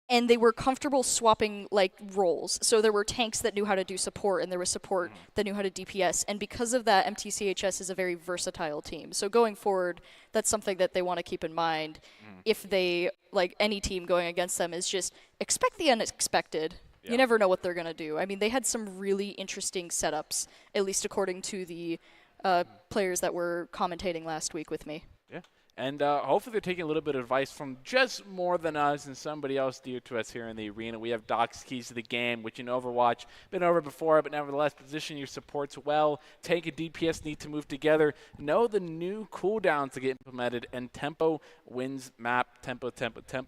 And they were comfortable swapping roles. So there were tanks that knew how to do support, and there was support that knew how to DPS. And because of that, MTCHS is a very versatile team. So going forward, that's something that they want to keep in mind. If they, any team going against them, is just expect the unexpected. Yeah. You never know what they're going to do. I mean, they had some really interesting setups, at least according to the players that were commentating last week with me. Yeah, and hopefully they're taking a little bit of advice from just more than us and somebody else dear to us here in the arena. We have Doc's Keys to the Game, which in Overwatch, been over before, but nevertheless, position your supports well. Tank and DPS need to move together. Know the new cooldowns to get implemented, and tempo wins map. Tempo.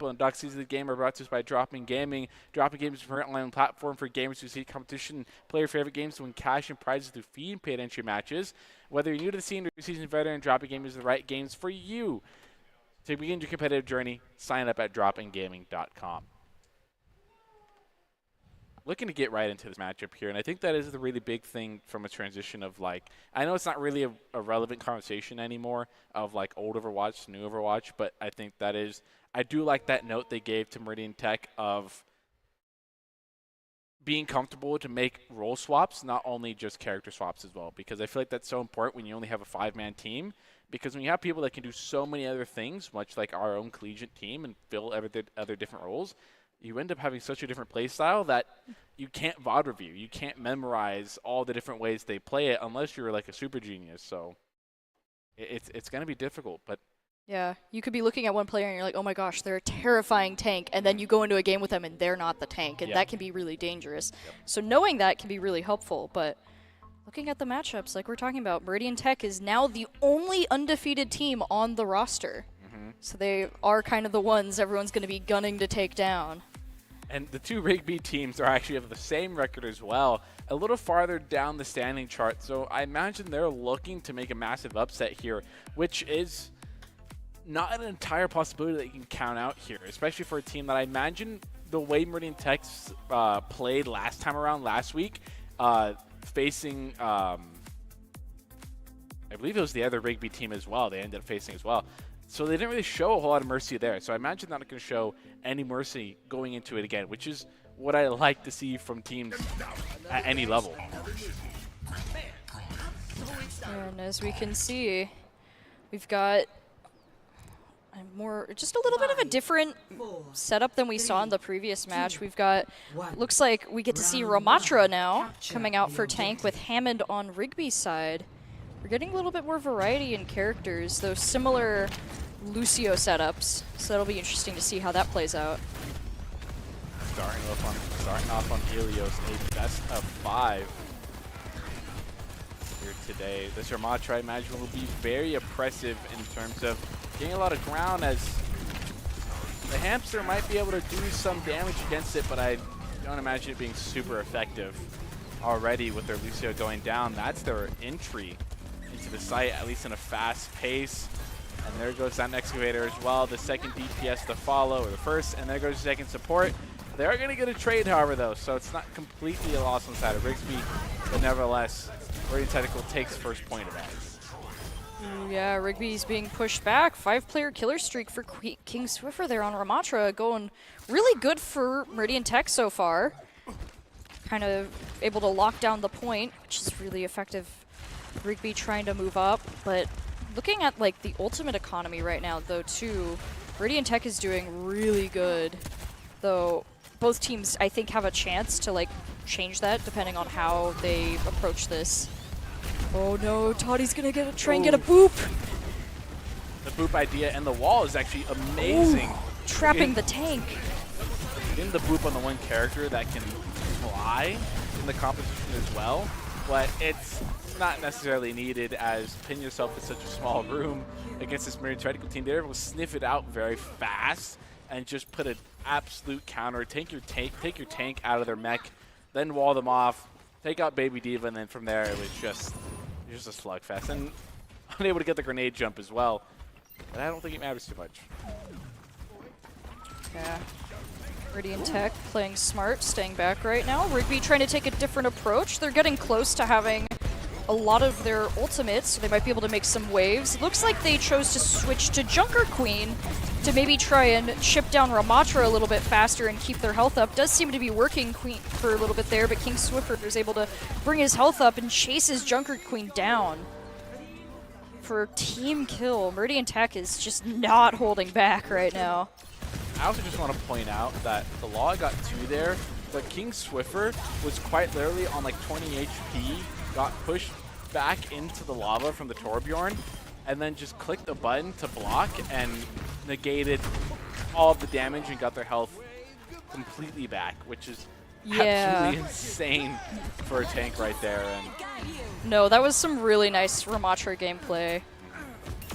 And Doc's Keys to the Game are brought to us by Dropping Gaming. Dropping Gaming is a online platform for gamers who seek competition, play your favorite games to win cash and prizes through fee and paid entry matches. Whether you're new to the scene or you're a seasoned veteran, Dropping Gaming is the right games for you. To begin your competitive journey, sign up at droppinggaming.com. Looking to get right into this matchup here, and I think that is the really big thing from a transition of I know it's not really a relevant conversation anymore of old Overwatch to new Overwatch, but I think that is, I do like that note they gave to Meridian Tech of being comfortable to make role swaps, not only just character swaps as well, because I feel like that's so important when you only have a 5-man team, because when you have people that can do so many other things, much like our own collegiate team, and fill other different roles, you end up having such a different play style that you can't VOD review. You can't memorize all the different ways they play it unless you're a super genius. So it's going to be difficult, but yeah, you could be looking at one player and you're like, oh my gosh, they're a terrifying tank, and then you go into a game with them and they're not the tank, and that can be really dangerous. Yep. So knowing that can be really helpful, but looking at the matchups, like we're talking about, Meridian Tech is now the only undefeated team on the roster. So they are kind of the ones everyone's going to be gunning to take down. And the two Rigby teams are actually have the same record as well, a little farther down the standing chart. So I imagine they're looking to make a massive upset here, which is not an entire possibility that you can count out here, especially for a team that I imagine the way Meridian Tech played last time around last week, facing, I believe it was the other Rigby team as well, they ended up facing as well. So they didn't really show a whole lot of mercy there. So I imagine they're not going to show any mercy going into it again, which is what I like to see from teams at any level. And as we can see, we've got just a little bit of a different setup than we saw in the previous match. We've got, looks like we get to see Ramatra now coming out for tank with Hammond on Rigby's side. We're getting a little bit more variety in characters, though similar Lucio setups, so that'll be interesting to see how that plays out. Starting off on Helios, a best of 5. here today. This Ramatra, I imagine, will be very oppressive in terms of getting a lot of ground, as the hamster might be able to do some damage against it, but I don't imagine it being super effective already with their Lucio going down. That's their entry into the site, at least in a fast pace. And there goes that excavator as well, the second DPS to follow, or the first, and there goes the second support. They are going to get a trade, however, though, so it's not completely a loss on the side of Rigsby, but nevertheless, Radiant Tactical takes first point of that. Ooh, yeah, Rigby's being pushed back. 5-player killer streak for King Swiffer there on Ramatra, going really good for Meridian Tech so far. Kind of able to lock down the point, which is really effective. Rigby trying to move up, but looking at like the ultimate economy right now, though, too, Meridian Tech is doing really good. Though both teams, I think, have a chance to like change that depending on how they approach this. Oh no, Toddy's gonna try and get a boop. The boop idea and the wall is actually amazing. Ooh, trapping the tank. In the boop on the one character that can fly in the competition as well, but it's not necessarily needed, as pin yourself in such a small room against this Meridian Tactical team. They're able to sniff it out very fast and just put an absolute counter. Take your tank out of their mech, then wall them off, take out Baby Diva, and then from there it was just a slugfest. And unable to get the grenade jump as well, but I don't think it matters too much. Yeah. Meridian Tech playing smart, staying back right now. Rigby trying to take a different approach. They're getting close to having a lot of their ultimates, so they might be able to make some waves. It looks like they chose to switch to Junker Queen to maybe try and chip down Ramatra a little bit faster and keep their health up. Does seem to be working Queen for a little bit there, but King Swiffer is able to bring his health up and chases Junker Queen down for a team kill. Meridian Tech is just not holding back right now. I also just want to point out that the Law got 2 there, but King Swiffer was quite literally on like 20 HP, got pushed back into the lava from the Torbjorn, and then just clicked a button to block and negated all of the damage and got their health completely back, which is absolutely insane for a tank right there. And no, that was some really nice Ramatra gameplay.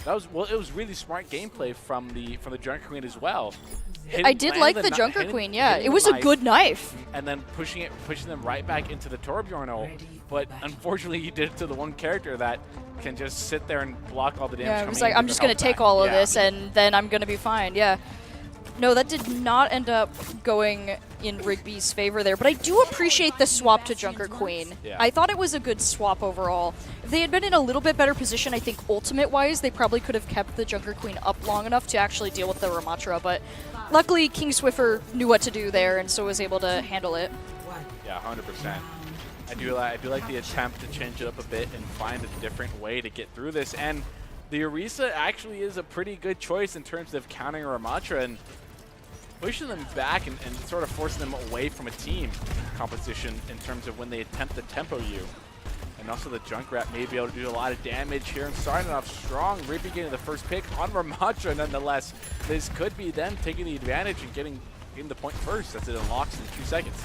that was, well, it was really smart gameplay from the Junker Queen as well. I did like the Junker Queen, yeah. It was a good knife. And then pushing them right back into the Torbjorn ult. But unfortunately, you did it to the one character that can just sit there and block all the damage. Yeah, it was like, I'm just going to take all of this and then I'm going to be fine, yeah. No, that did not end up going in Rigby's favor there, but I do appreciate the swap to Junker Queen. Yeah. I thought it was a good swap overall. If they had been in a little bit better position, I think ultimate-wise, they probably could have kept the Junker Queen up long enough to actually deal with the Ramatra, but luckily King Swiffer knew what to do there and so was able to handle it. Yeah, 100%. I do like the attempt to change it up a bit and find a different way to get through this, and the Orisa actually is a pretty good choice in terms of countering Ramatra and pushing them back and sort of forcing them away from a team competition in terms of when they attempt to tempo you. And also the Junkrat may be able to do a lot of damage here and starting off strong. Rigby getting the first pick on Ramatra nonetheless. This could be them taking the advantage and getting the point first as it unlocks in 2 seconds.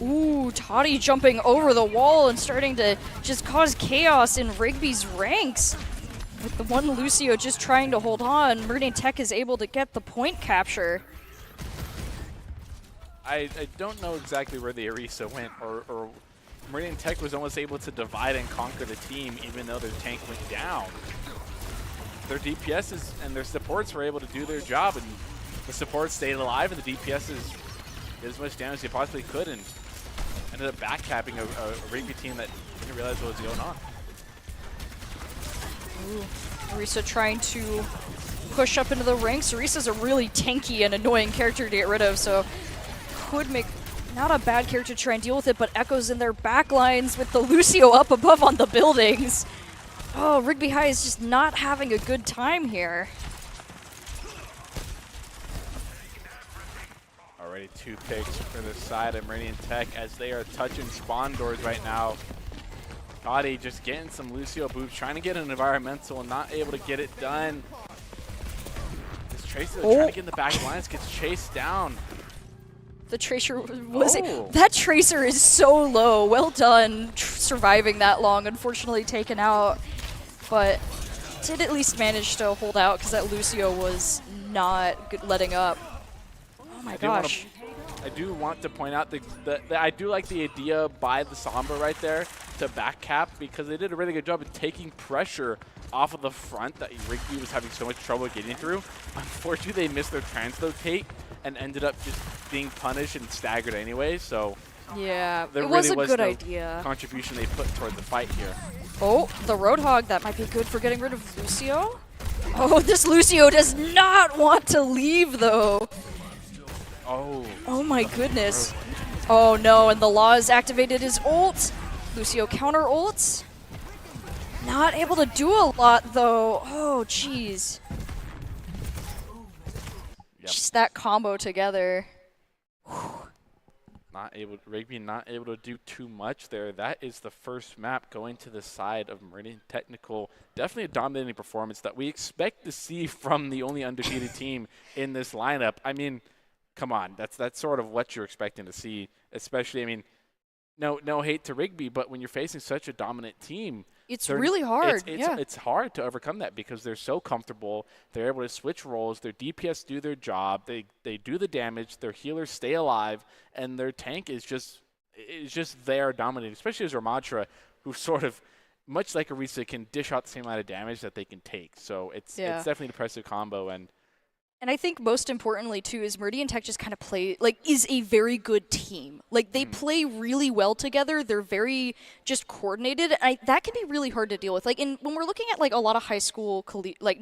Ooh, Toddy jumping over the wall and starting to just cause chaos in Rigby's ranks. With the one Lucio just trying to hold on, Meridian Tech is able to get the point capture. I don't know exactly where the Orisa went, or Meridian Tech was almost able to divide and conquer the team even though their tank went down. Their DPSs and their supports were able to do their job, and the supports stayed alive and the DPSs did as much damage as they possibly could and ended up backcapping a Rigby team that didn't realize what was going on. Ooh, Orisa trying to push up into the ranks. Orisa's a really tanky and annoying character to get rid of, so could make not a bad character to try and deal with it, but Echo's in their backlines with the Lucio up above on the buildings. Oh, Rigby High is just not having a good time here. Already 2 picks for the side of Meridian Tech as they are touching spawn doors right now. Toddy just getting some Lucio boots, trying to get an environmental and not able to get it done. This Tracer trying to get in the back lines, gets chased down. The Tracer was Oh. that Tracer is so low. Well done surviving that long. Unfortunately taken out, but did at least manage to hold out because that Lucio was not good letting up. Oh my gosh. I do want to point out that I do like the idea by the Samba right there to back cap, because they did a really good job of taking pressure off of the front that Rigby was having so much trouble getting through. Unfortunately, they missed their translocate and ended up just being punished and staggered anyway, so Yeah, there it was really a good no idea. contribution they put toward the fight here. Oh, the Roadhog, that might be good for getting rid of Lucio. Oh, this Lucio does not want to leave, though. Oh my goodness. Oh no, and the Law has activated his ult. Lucio counter ults. Not able to do a lot, though. Oh, jeez. Just that combo together. Rigby not able to do too much there. That is the first map going to the side of Meridian Technical. Definitely a dominating performance that we expect to see from the only undefeated team in this lineup. I mean, come on, that's sort of what you're expecting to see. Especially, I mean, no hate to Rigby, but when you're facing such a dominant team, It's really hard. It's hard to overcome that because they're so comfortable. They're able to switch roles. Their DPS do their job. They do the damage. Their healers stay alive, and their tank is just there dominating. Especially as Ramadra, who sort of, much like Orisa, can dish out the same amount of damage that they can take. So it's definitely an impressive combo. And I think most importantly, too, is Meridian Tech just kind of is a very good team. Like, they play really well together. They're very just coordinated. That can be really hard to deal with. Like, when we're looking at, like, a lot of high school,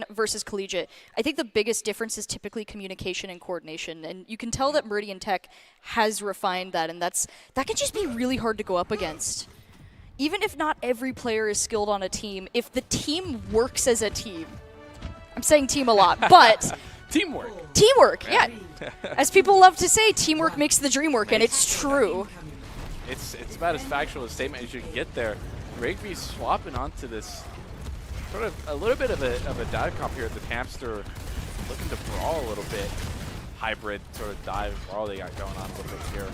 versus collegiate, I think the biggest difference is typically communication and coordination. And you can tell that Meridian Tech has refined that, and that can just be really hard to go up against. Even if not every player is skilled on a team, if the team works as a team, I'm saying team a lot, but... Teamwork, yeah. As people love to say, teamwork makes the dream work, and it's true. It's about as factual a statement as you can get there. Rigby swapping onto this sort of a little bit of a dive comp here at the Hamster, looking to brawl a little bit. Hybrid sort of dive brawl they got going on a little bit here.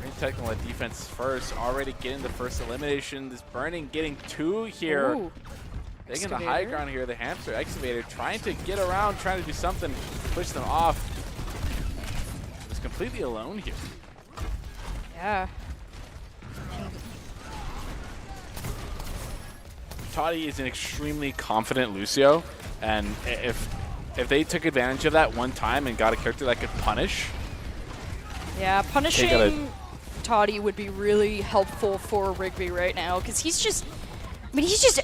Green Technical at defense first, already getting the first elimination. This Burning getting 2 here. Ooh. Taking the high ground here, the Hamster Excavator trying to get around, trying to do something to push them off. Just completely alone here. Yeah. Toddy is an extremely confident Lucio, and if they took advantage of that one time and got a character that could punish. Yeah, punishing Toddy would be really helpful for Rigby right now, because he's just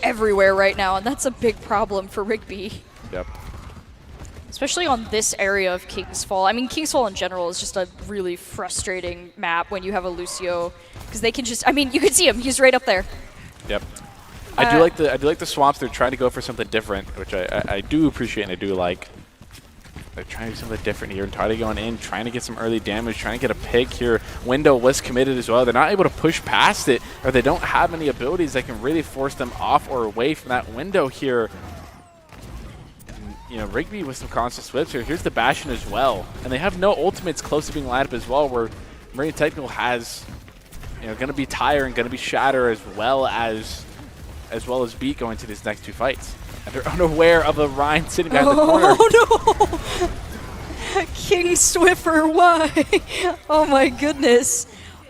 everywhere right now, and that's a big problem for Rigby. Yep. Especially on this area of King's Fall. I mean, King's Fall in general is just a really frustrating map when you have a Lucio, because they can just, I mean, you can see him. He's right up there. Yep. I do like the swamps. They're trying to go for something different, which I do appreciate and I do like. They're trying to do something different here. And Toddy going in, trying to get some early damage, trying to get a pick here. Window was committed as well. They're not able to push past it, or they don't have any abilities that can really force them off or away from that window here. And, you know, Rigby with some constant swips here. Here's the Bastion as well. And they have no ultimates close to being lined up as well, where Meridian Technical has, you know, going to be Tire and going to be Shatter as well as Beat going to these next 2 fights. And they're unaware of a Rhine sitting behind the corner. Oh no! King Swiffer, why? Oh my goodness.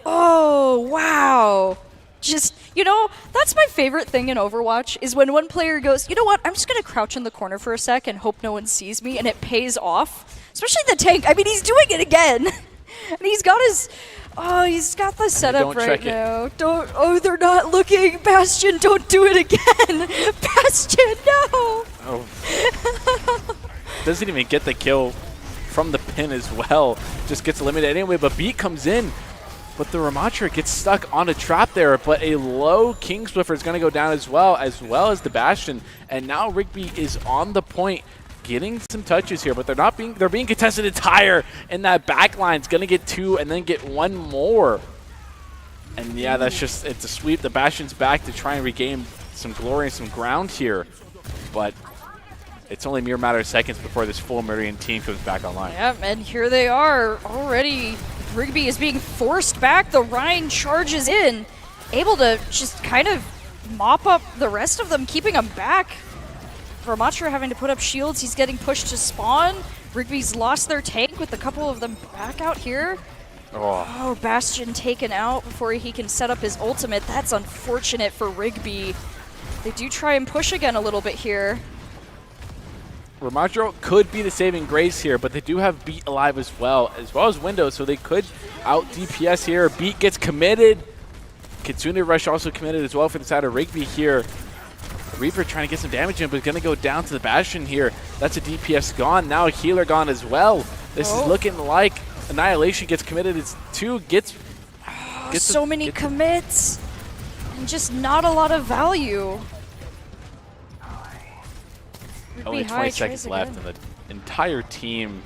Oh, wow. Just, you know, that's my favorite thing in Overwatch, is when one player goes, you know what, I'm just going to crouch in the corner for a sec and hope no one sees me, and it pays off. Especially the tank. I mean, he's doing it again. And he's got his... Oh, he's got the setup right now. They're not looking. Bastion, don't do it again. Bastion, no. Oh. Doesn't even get the kill from the pin as well. Just gets eliminated anyway, but Beat comes in. But the Ramattra gets stuck on a trap there, but a low King Swiffer is going to go down as well as the Bastion. And now Rigby is on the point, getting some touches here, but they're being contested entire, and that back line's gonna get 2 and then get 1 more. And yeah, it's a sweep. The Bastion's back to try and regain some glory and some ground here. But it's only a mere matter of seconds before this full Meridian team comes back online. Yep, and here they are already. Rigby is being forced back. The Rhine charges in, able to just kind of mop up the rest of them, keeping them back. Ramatra having to put up shields. He's getting pushed to spawn. Rigby's lost their tank with a couple of them back out here. Oh, Bastion taken out before he can set up his ultimate. That's unfortunate for Rigby. They do try and push again a little bit here. Ramatra could be the saving grace here, but they do have Beat alive as well as Windows, so they could out DPS here. Beat gets committed. Kitsune Rush also committed as well for the side of Rigby here. Reaper trying to get some damage in, but going to go down to the Bastion here. That's a DPS gone. Now a healer gone as well. This is looking like Annihilation gets committed. It's 2, gets so many commits and just not a lot of value. Only 20 seconds left, and the entire team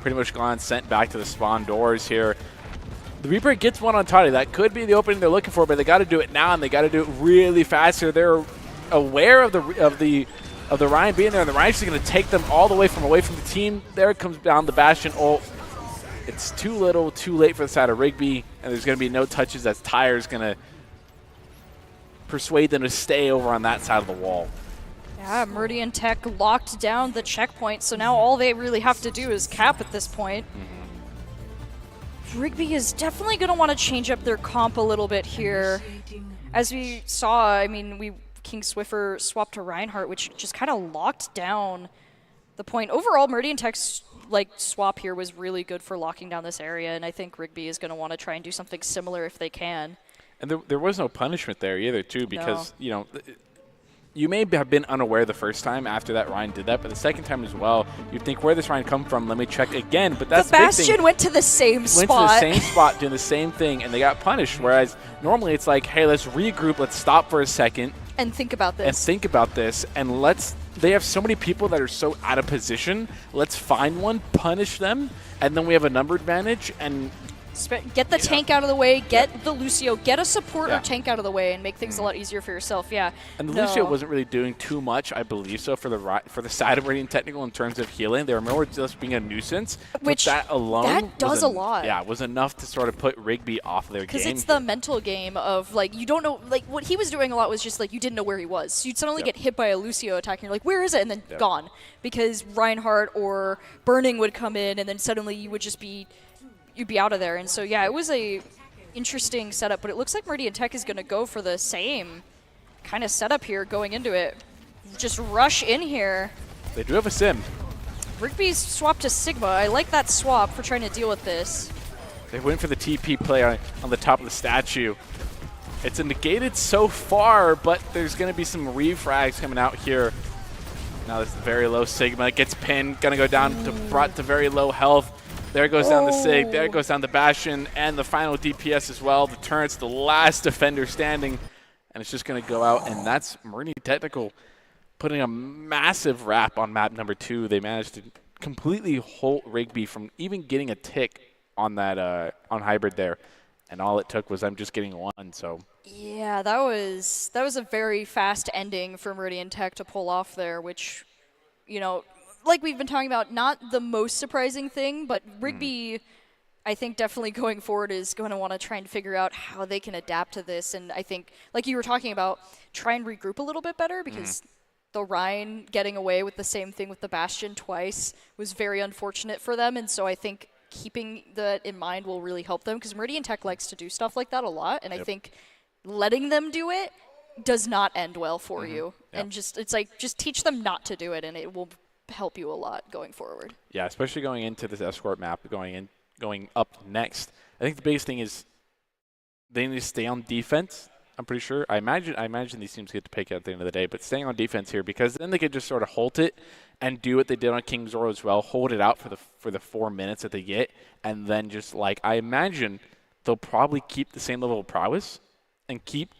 pretty much gone, sent back to the spawn doors here. The Reaper gets one on Toddy. That could be the opening they're looking for, but they got to do it now, and they got to do it really fast here. They're aware of the Ryan being there, and the Ryan's just going to take them all the way from away from the team. There comes down the Bastion ult. It's too little, too late for the side of Rigby, and there's going to be no touches as Tyre's going to persuade them to stay over on that side of the wall. Yeah, Meridian Tech locked down the checkpoint, so now all they really have to do is cap at this point. Rigby is definitely going to want to change up their comp a little bit here. As we saw, I mean, King Swiffer swapped to Reinhardt, which just kind of locked down the point. Overall, Meridian Tech's swap here was really good for locking down this area, and I think Rigby is going to want to try and do something similar if they can. And there was no punishment there either, too, because, you know, you may have been unaware the first time after that Ryan did that, but the second time as well, you'd think, where did this Ryan come from? Let me check again. But that's the Bastion went to the same spot. Went to the same spot doing the same thing, and they got punished. Whereas normally it's like, hey, let's regroup, let's stop for a second. And think about this. And they have so many people that are so out of position. Let's find one, punish them, and then we have a number advantage, and get the tank out of the way, get the Lucio, get a support or tank out of the way, and make things a lot easier for yourself. Yeah. And the Lucio wasn't really doing too much, I believe so, for the side of Meridian Technical in terms of healing. They were more just being a nuisance. Which that alone that does a lot. Yeah, was enough to sort of put Rigby off their game. Because it's the mental game of, like, you don't know, like, what he was doing a lot was just, like, you didn't know where he was. So you'd suddenly get hit by a Lucio attack, and you're like, where is it? And then gone. Because Reinhardt or Burning would come in, and then suddenly you would just be you'd be out of there. And so, yeah, it was a interesting setup, but it looks like Meridian Tech is going to go for the same kind of setup here going into it. Just rush in here. They do have a sim. Rigby's swapped to Sigma. I like that swap for trying to deal with this. They went for the TP play on the top of the statue. It's negated so far, but there's going to be some refrags coming out here. Now this is very low Sigma. Gets pinned, going to go down to brought to very low health. There goes down the Sig, there goes down the Bastion, and the final DPS as well. The turret's the last defender standing, and it's just going to go out, and that's Meridian Technical putting a massive wrap on map number 2. They managed to completely hold Rigby from even getting a tick on that on hybrid there, and all it took was them just getting one. So yeah, that was a very fast ending for Meridian Tech to pull off there, which, you know, like we've been talking about, not the most surprising thing, but Rigby, I think definitely going forward is going to want to try and figure out how they can adapt to this. And I think, like you were talking about, try and regroup a little bit better, because the Rhine getting away with the same thing with the Bastion twice was very unfortunate for them. And so I think keeping that in mind will really help them, because Meridian Tech likes to do stuff like that a lot. And I think letting them do it does not end well for you. And just, it's like, just teach them not to do it, and it will help you a lot going forward. Yeah, especially going into this escort map, going up next. I think the biggest thing is they need to stay on defense. I'm pretty sure. I imagine these teams get to pick it at the end of the day, but staying on defense here, because then they could just sort of hold it and do what they did on King Zoro as well, hold it out for the 4 minutes that they get, and then just, like, I imagine they'll probably keep the same level of prowess and keep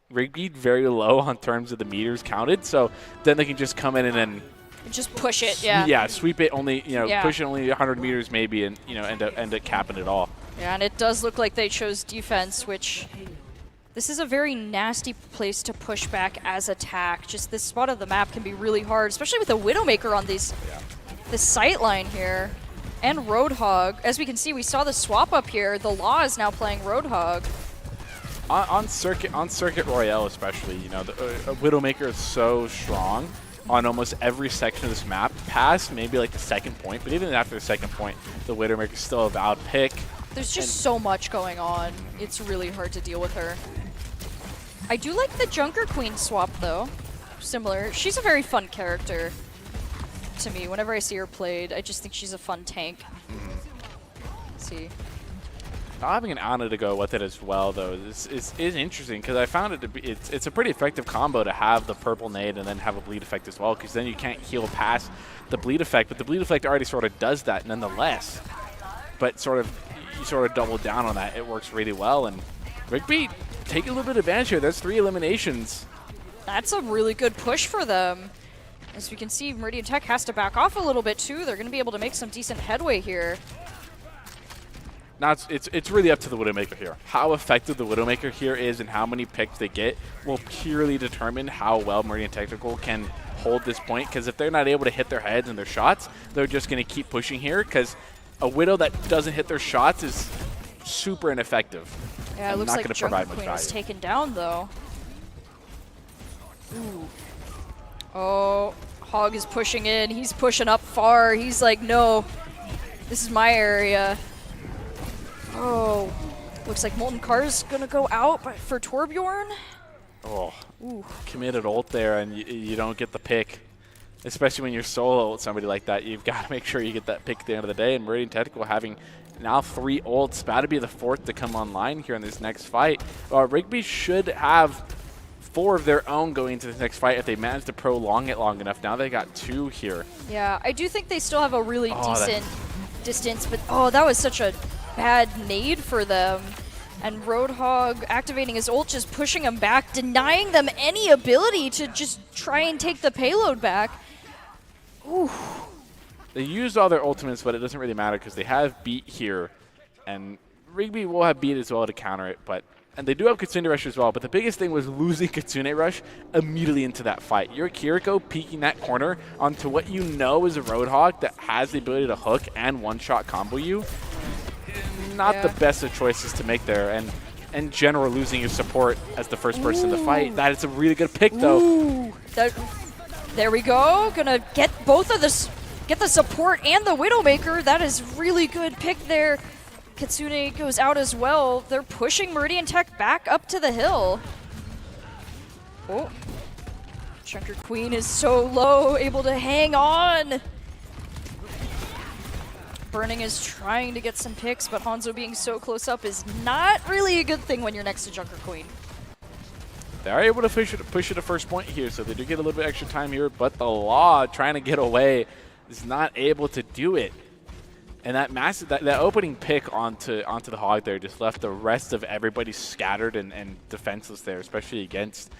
Rigby very low on terms of the meters counted, so then they can just come in and then just push it, yeah. Yeah, sweep it only, push it only 100 meters maybe, and, end up capping it all. Yeah, and it does look like they chose defense, which This is a very nasty place to push back as attack. Just this spot of the map can be really hard, especially with a Widowmaker on this sight line here. And Roadhog. As we can see, we saw the swap up here. The Law is now playing Roadhog. On Circuit Royale especially, you know, a Widowmaker is so strong on almost every section of this map, past maybe like the second point, but even after the second point, the Widowmaker is still a valid pick. There's just so much going on. It's really hard to deal with her. I do like the Junker Queen swap, though. Similar. She's a very fun character to me. Whenever I see her played, I just think she's a fun tank. Let's see. Not having an Ana to go with it as well, though, is interesting because I found it to be it's a pretty effective combo to have the purple nade and then have a bleed effect as well, because then you can't heal past the bleed effect, but the bleed effect already sort of does that nonetheless. But you sort of double down on that. It works really well, and Rigby taking a little bit of advantage here. That's 3 eliminations. That's a really good push for them. As we can see, Meridian Tech has to back off a little bit too. They're going to be able to make some decent headway here. Now it's really up to the Widowmaker here. How effective the Widowmaker here is and how many picks they get will purely determine how well Meridian Technical can hold this point, because if they're not able to hit their heads and their shots, they're just going to keep pushing here, because a Widow that doesn't hit their shots is super ineffective. Yeah, it looks like Jungle Queen value. is taken down, though. Ooh. Oh, Hog is pushing in. He's pushing up far. He's like, no, this is my area. Oh, looks like Molten Car's going to go out for Torbjorn. Oh, ooh. Committed ult there, and you don't get the pick. Especially when you're solo with somebody like that, you've got to make sure you get that pick at the end of the day. And Meridian Technical having now 3 ults, about to be the 4th to come online here in this next fight. Rigby should have 4 of their own going into this next fight if they manage to prolong it long enough. Now they got 2 here. Yeah, I do think they still have a really decent distance, but that was such a bad nade for them. And Roadhog activating his ult, just pushing him back, denying them any ability to just try and take the payload back. Ooh. They used all their ultimates, but it doesn't really matter because they have beat here, and Rigby will have beat as well to counter it. And they do have Kitsune Rush as well, but the biggest thing was losing Kitsune Rush immediately into that fight. Your Kiriko peeking that corner onto what you know is a Roadhog that has the ability to hook and one-shot combo you. Not the best of choices to make there, and in general, losing your support as the first person in the fight. That is a really good pick, though. Ooh. There we go. Gonna get both of this, get the support and the Widowmaker. That is really good pick there. Kitsune goes out as well. They're pushing Meridian Tech back up to the hill. Oh, Junker Queen is so low, able to hang on. Burning is trying to get some picks, but Hanzo being so close up is not really a good thing when you're next to Junker Queen. They are able to push it to first point here, so they do get a little bit extra time here, but the Law trying to get away is not able to do it. And that massive, that opening pick onto the Hog there just left the rest of everybody scattered and defenseless there, especially against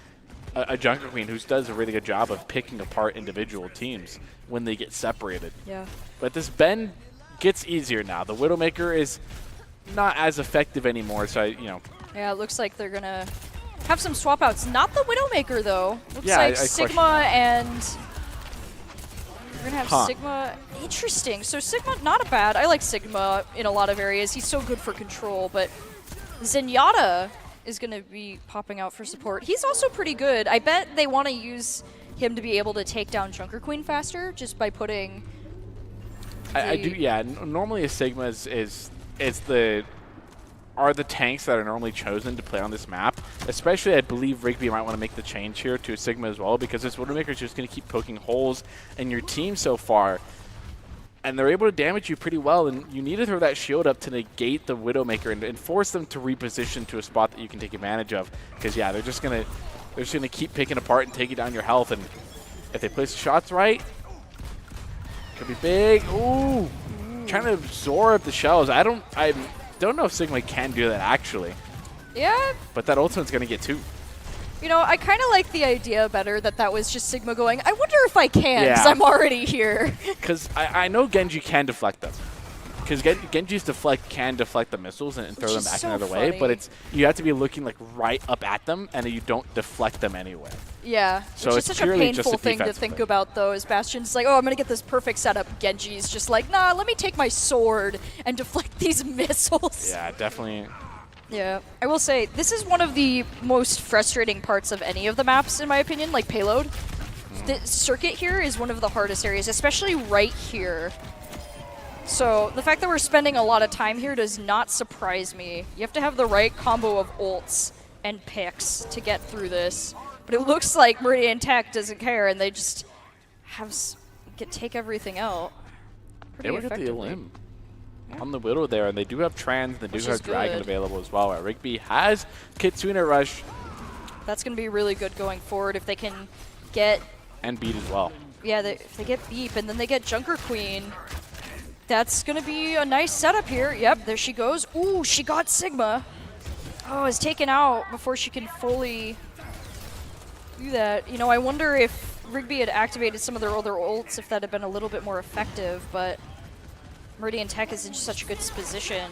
a Junker Queen who does a really good job of picking apart individual teams when they get separated. Yeah. But this bend gets easier now. The Widowmaker is not as effective anymore, so Yeah, it looks like they're gonna have some swap outs. Not the Widowmaker though. Looks yeah, like I Sigma and we're gonna have Sigma. Interesting. So Sigma, not a bad. I like Sigma in a lot of areas. He's so good for control, but Zenyatta is gonna be popping out for support. He's also pretty good. I bet they want to use him to be able to take down Junker Queen faster, just by putting. I do, yeah. Normally a Sigma are the tanks that are normally chosen to play on this map. Especially, I believe Rigby might want to make the change here to a Sigma as well, because this Widowmaker is just going to keep poking holes in your team so far. And they're able to damage you pretty well, and you need to throw that shield up to negate the Widowmaker and force them to reposition to a spot that you can take advantage of. Because, yeah, they're just going to keep picking apart and taking down your health. And if they place the shots right, could be big. Ooh. Trying to absorb the shells. I don't know if Sigma can do that, actually. Yeah. But that ultimate's going to get 2. You know, I kind of like the idea better that was just Sigma going, I wonder if I can, because Yeah. I'm already here. Because I know Genji can deflect them. because Genji's can deflect the missiles and throw Which them is back so another way, but funny. you have to be looking like right up at them, and you don't deflect them anyway. Yeah, So which it's is such a purely just painful a thing to defensive think thing. about, though, is Bastion's like, oh, I'm going to get this perfect setup. Genji's just like, nah, let me take my sword and deflect these missiles. Yeah, definitely. Yeah, I will say, this is one of the most frustrating parts of any of the maps, in my opinion, like payload. The circuit here is one of the hardest areas, especially right here. So the fact that we're spending a lot of time here does not surprise me. You have to have the right combo of ults and picks to get through this. But it looks like Meridian Tech doesn't care, and they just have take everything out. They would get the limb on the Widow there, and they do have Trans, they do Which have is Dragon good. available as well. Rigby has Kitsune Rush That's going to be really good going forward if they can get, and Beat as well. yeah, if they get Beep and then they get Junker Queen. That's going to be a nice setup here. Yep, there she goes. Ooh, she got Sigma. Oh, is taken out before she can fully do that. You know, I wonder if Rigby had activated some of their other ults, if that had been a little bit more effective, but Meridian Tech is in such a good position.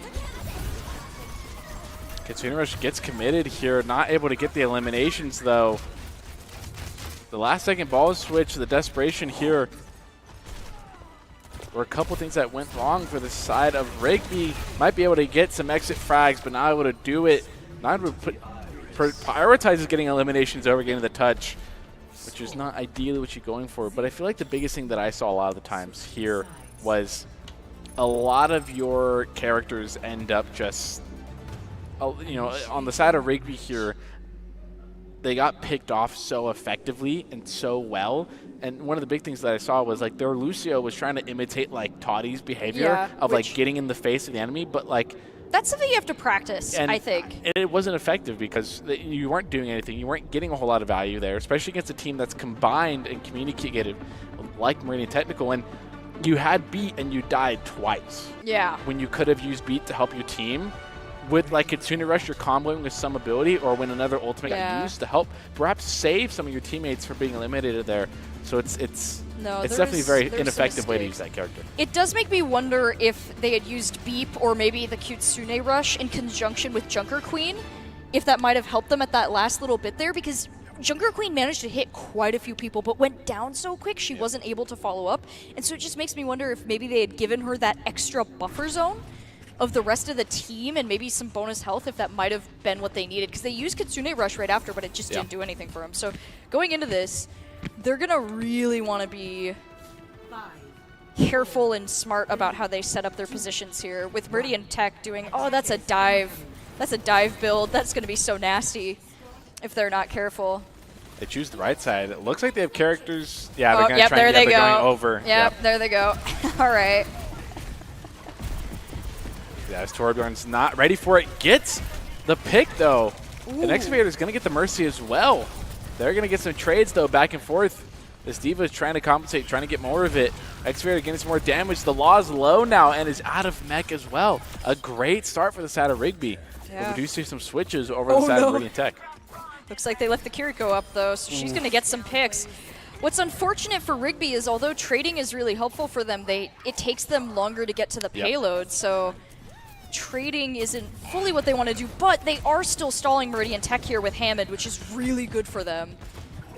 Kitsune Rush gets committed here, not able to get the eliminations though. The last second ball switch, the desperation here. There were a couple things that went wrong for the side of Rigby. Might be able to get some exit frags, but not able to do it. Not able to prioritizes getting eliminations over getting the touch, which is not ideally what you're going for. But I feel like the biggest thing that I saw a lot of the times here was a lot of your characters end up just, you know, on the side of Rigby here, they got picked off so effectively and so well. And one of the big things that I saw was like their Lucio was trying to imitate like Toddy's behavior Yeah, of like which- getting in the face of the enemy, but like That's something you have to practice, and I think. it wasn't effective because you weren't doing anything. You weren't getting a whole lot of value there, especially against a team that's combined and communicative like Meridian Technical. And you had Beat and you died twice Yeah. when you could have used Beat to help your team. With like Kitsune Rush, you're comboing with some ability, or when another ultimate got used to help perhaps save some of your teammates from being eliminated there. So it's No, definitely a very there's some ineffective way to mistakes. use that character. It does make me wonder if they had used Beep or maybe the Kitsune Rush in conjunction with Junker Queen, if that might have helped them at that last little bit there, because Junker Queen managed to hit quite a few people, but went down so quick she wasn't able to follow up. And so it just makes me wonder if maybe they had given her that extra buffer zone of the rest of the team and maybe some bonus health, if that might have been what they needed. Because they used Kitsune Rush right after, but it just didn't do anything for them. So going into this, they're going to really want to be 5, careful and smart about how they set up their positions here. With Meridian Tech doing, oh, that's a dive build. That's going to be so nasty if they're not careful. They choose the right side. It looks like they have characters. Yeah, Oh, they're going to yep, try there and they they're go. going over. Yep, there they go. All right. Yeah, as Torbjorn's not ready for it. Gets the pick, though. Ooh. And Excavator's going to get the Mercy as well. They're going to get some trades, though, back and forth. This D.Va is trying to compensate, trying to get more of it. Excavator getting some more damage. The Law is low now and is out of mech as well. A great start for the side of Rigby. Yeah. But we do see some switches over the side of Meridian Tech. Looks like they left the Kiriko up, though, so she's going to get some picks. What's unfortunate for Rigby is although trading is really helpful for them, it takes them longer to get to the payload, so trading isn't fully what they want to do, but they are still stalling Meridian Tech here with Hammond, which is really good for them.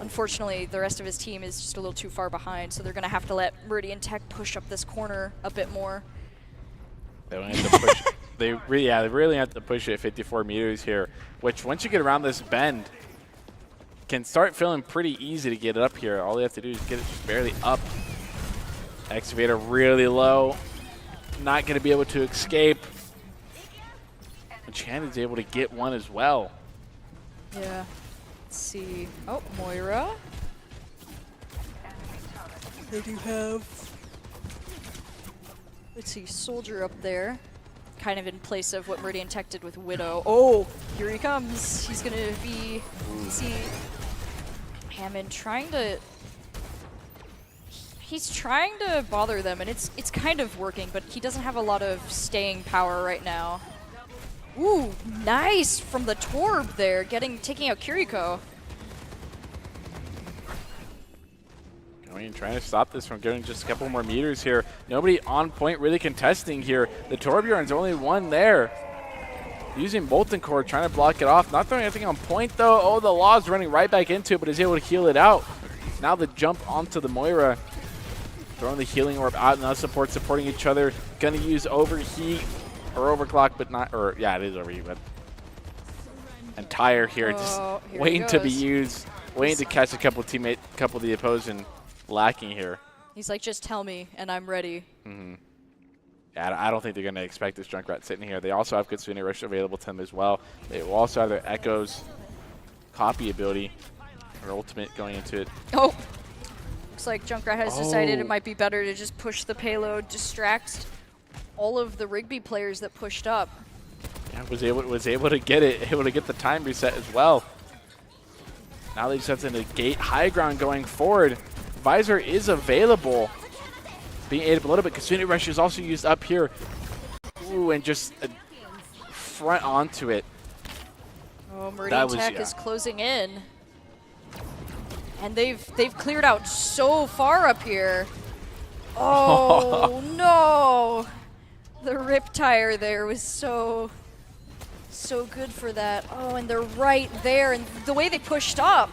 Unfortunately, the rest of his team is just a little too far behind, so they're going to have to let Meridian Tech push up this corner a bit more. They don't have to push. They really have to push it 54 meters here, which once you get around this bend, can start feeling pretty easy to get it up here. All they have to do is get it just barely up. Excavator really low. Not going to be able to escape. And Shannon's able to get one as well. Yeah. Let's see. Oh, Moira. They do have, let's see, Soldier up there. Kind of in place of what Meridian Tech did with Widow. Oh, here he comes. He's going to be, let's see, Hammond trying to, he's trying to bother them, and it's kind of working, but he doesn't have a lot of staying power right now. Ooh, nice from the Torb there, taking out Kiriko. Going trying to stop this from getting just a couple more meters here. Nobody on point really contesting here. The Torbjorn's only one there. Using Molten Core, trying to block it off. Not throwing anything on point, though. Oh, the Law's running right back into it, but is able to heal it out. Now the jump onto the Moira. Throwing the healing orb out, and now supporting each other. Gonna use Overheat or Overclock, but not, or yeah, it is Overheat, but. And Tire here, just waiting to be used, waiting to catch a couple of the opposing lacking here. He's like, just tell me, and I'm ready. Yeah, I don't think they're going to expect this Junkrat sitting here. They also have Kitsune Rush available to them as well. They will also have their Echo's copy ability, or ultimate going into it. Oh! Looks like Junkrat has decided it might be better to just push the payload, distract all of the Rigby players that pushed up. Yeah, was able to get it, able to get the time reset as well. Now they just have to negate high ground going forward. Visor is available. Being aided a little bit. Kitsune Rush is also used up here. Ooh, and just front onto it. Oh, Meridian Tech is closing in. And they've cleared out so far up here. Oh no! The rip tire there was so good for that. Oh, and they're right there. And the way they pushed up,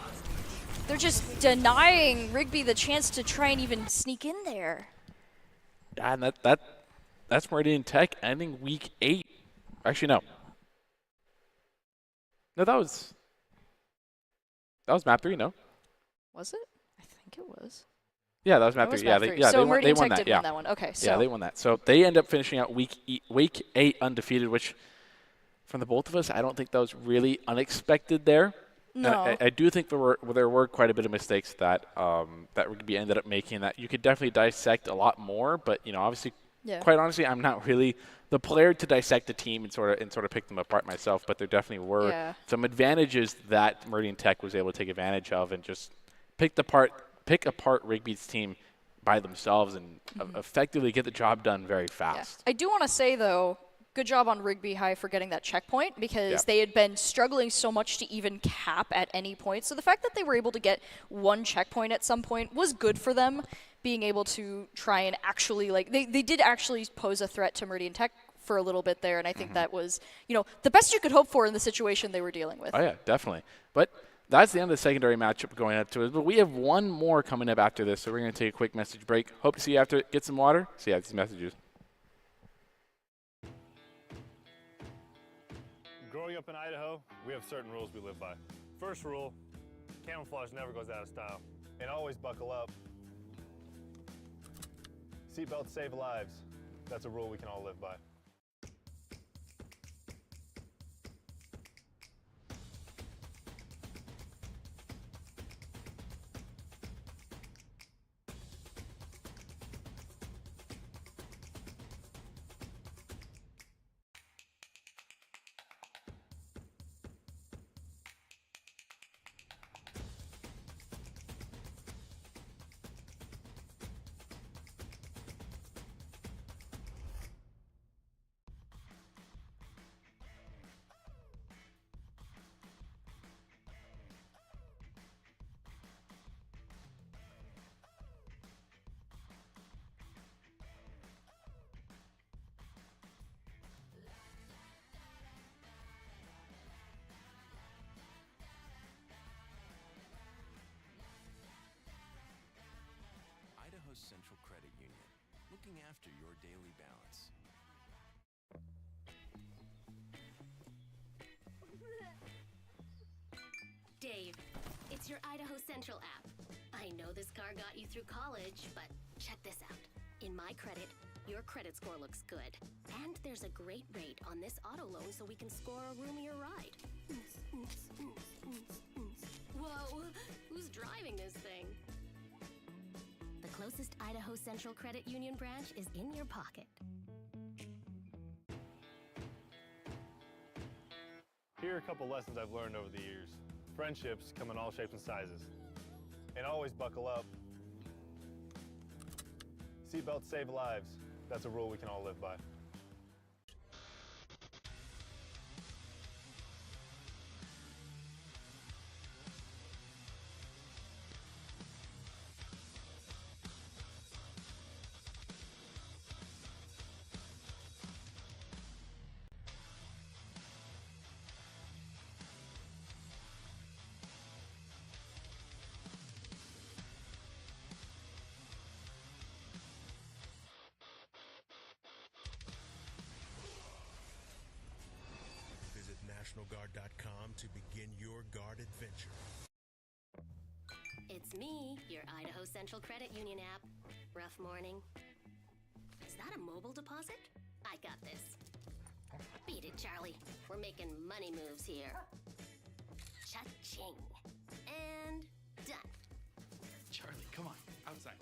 they're just denying Rigby the chance to try and even sneak in there. Yeah, and that's Meridian Tech ending week 8. Actually, no. No, that was map 3, no? Was it? I think it was. Yeah, that was map 3. Yeah, so they won that. Win that one. Okay, so. Yeah, they won that. So they end up finishing out week 8 undefeated, which from the both of us, I don't think that was really unexpected there. No. I do think there were quite a bit of mistakes that Rigby ended up making that you could definitely dissect a lot more, but obviously, quite honestly, I'm not really the player to dissect a team and sort of pick them apart myself, but there definitely were some advantages that Meridian Tech was able to take advantage of and just pick apart Rigby's team by themselves and effectively get the job done very fast. I do want to say, though, good job on Rigby High for getting that checkpoint because they had been struggling so much to even cap at any point. So the fact that they were able to get one checkpoint at some point was good for them, being able to try and actually, they did actually pose a threat to Meridian Tech for a little bit there, and I think that was, the best you could hope for in the situation they were dealing with. Oh, yeah, definitely. But that's the end of the secondary matchup going up to it. But we have one more coming up after this, so we're going to take a quick message break. Hope to see you after it. Get some water. See you after these messages. Growing up in Idaho, we have certain rules we live by. First rule, camouflage never goes out of style. And always buckle up. Seatbelts save lives. That's a rule we can all live by. Idaho Central Credit Union, looking after your daily balance. Dave, it's your Idaho Central app. I know this car got you through college, but check this out. In my credit, your credit score looks good. And there's a great rate on this auto loan so we can score a roomier ride. Whoa, who's driving this thing? The closest Idaho Central Credit Union branch is in your pocket. Here are a couple lessons I've learned over the years. Friendships come in all shapes and sizes. And always buckle up. Seatbelts save lives. That's a rule we can all live by. NationalGuard.com to begin your guard adventure. It's me, your Idaho Central Credit Union app. Rough morning. Is that a mobile deposit? I got this. Beat it, Charlie. We're making money moves here. Cha-ching. And done. Charlie, come on, outside.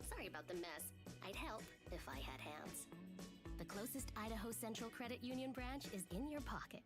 Sorry about the mess. I'd help if I had hands. The closest Idaho Central Credit Union branch is in your pocket.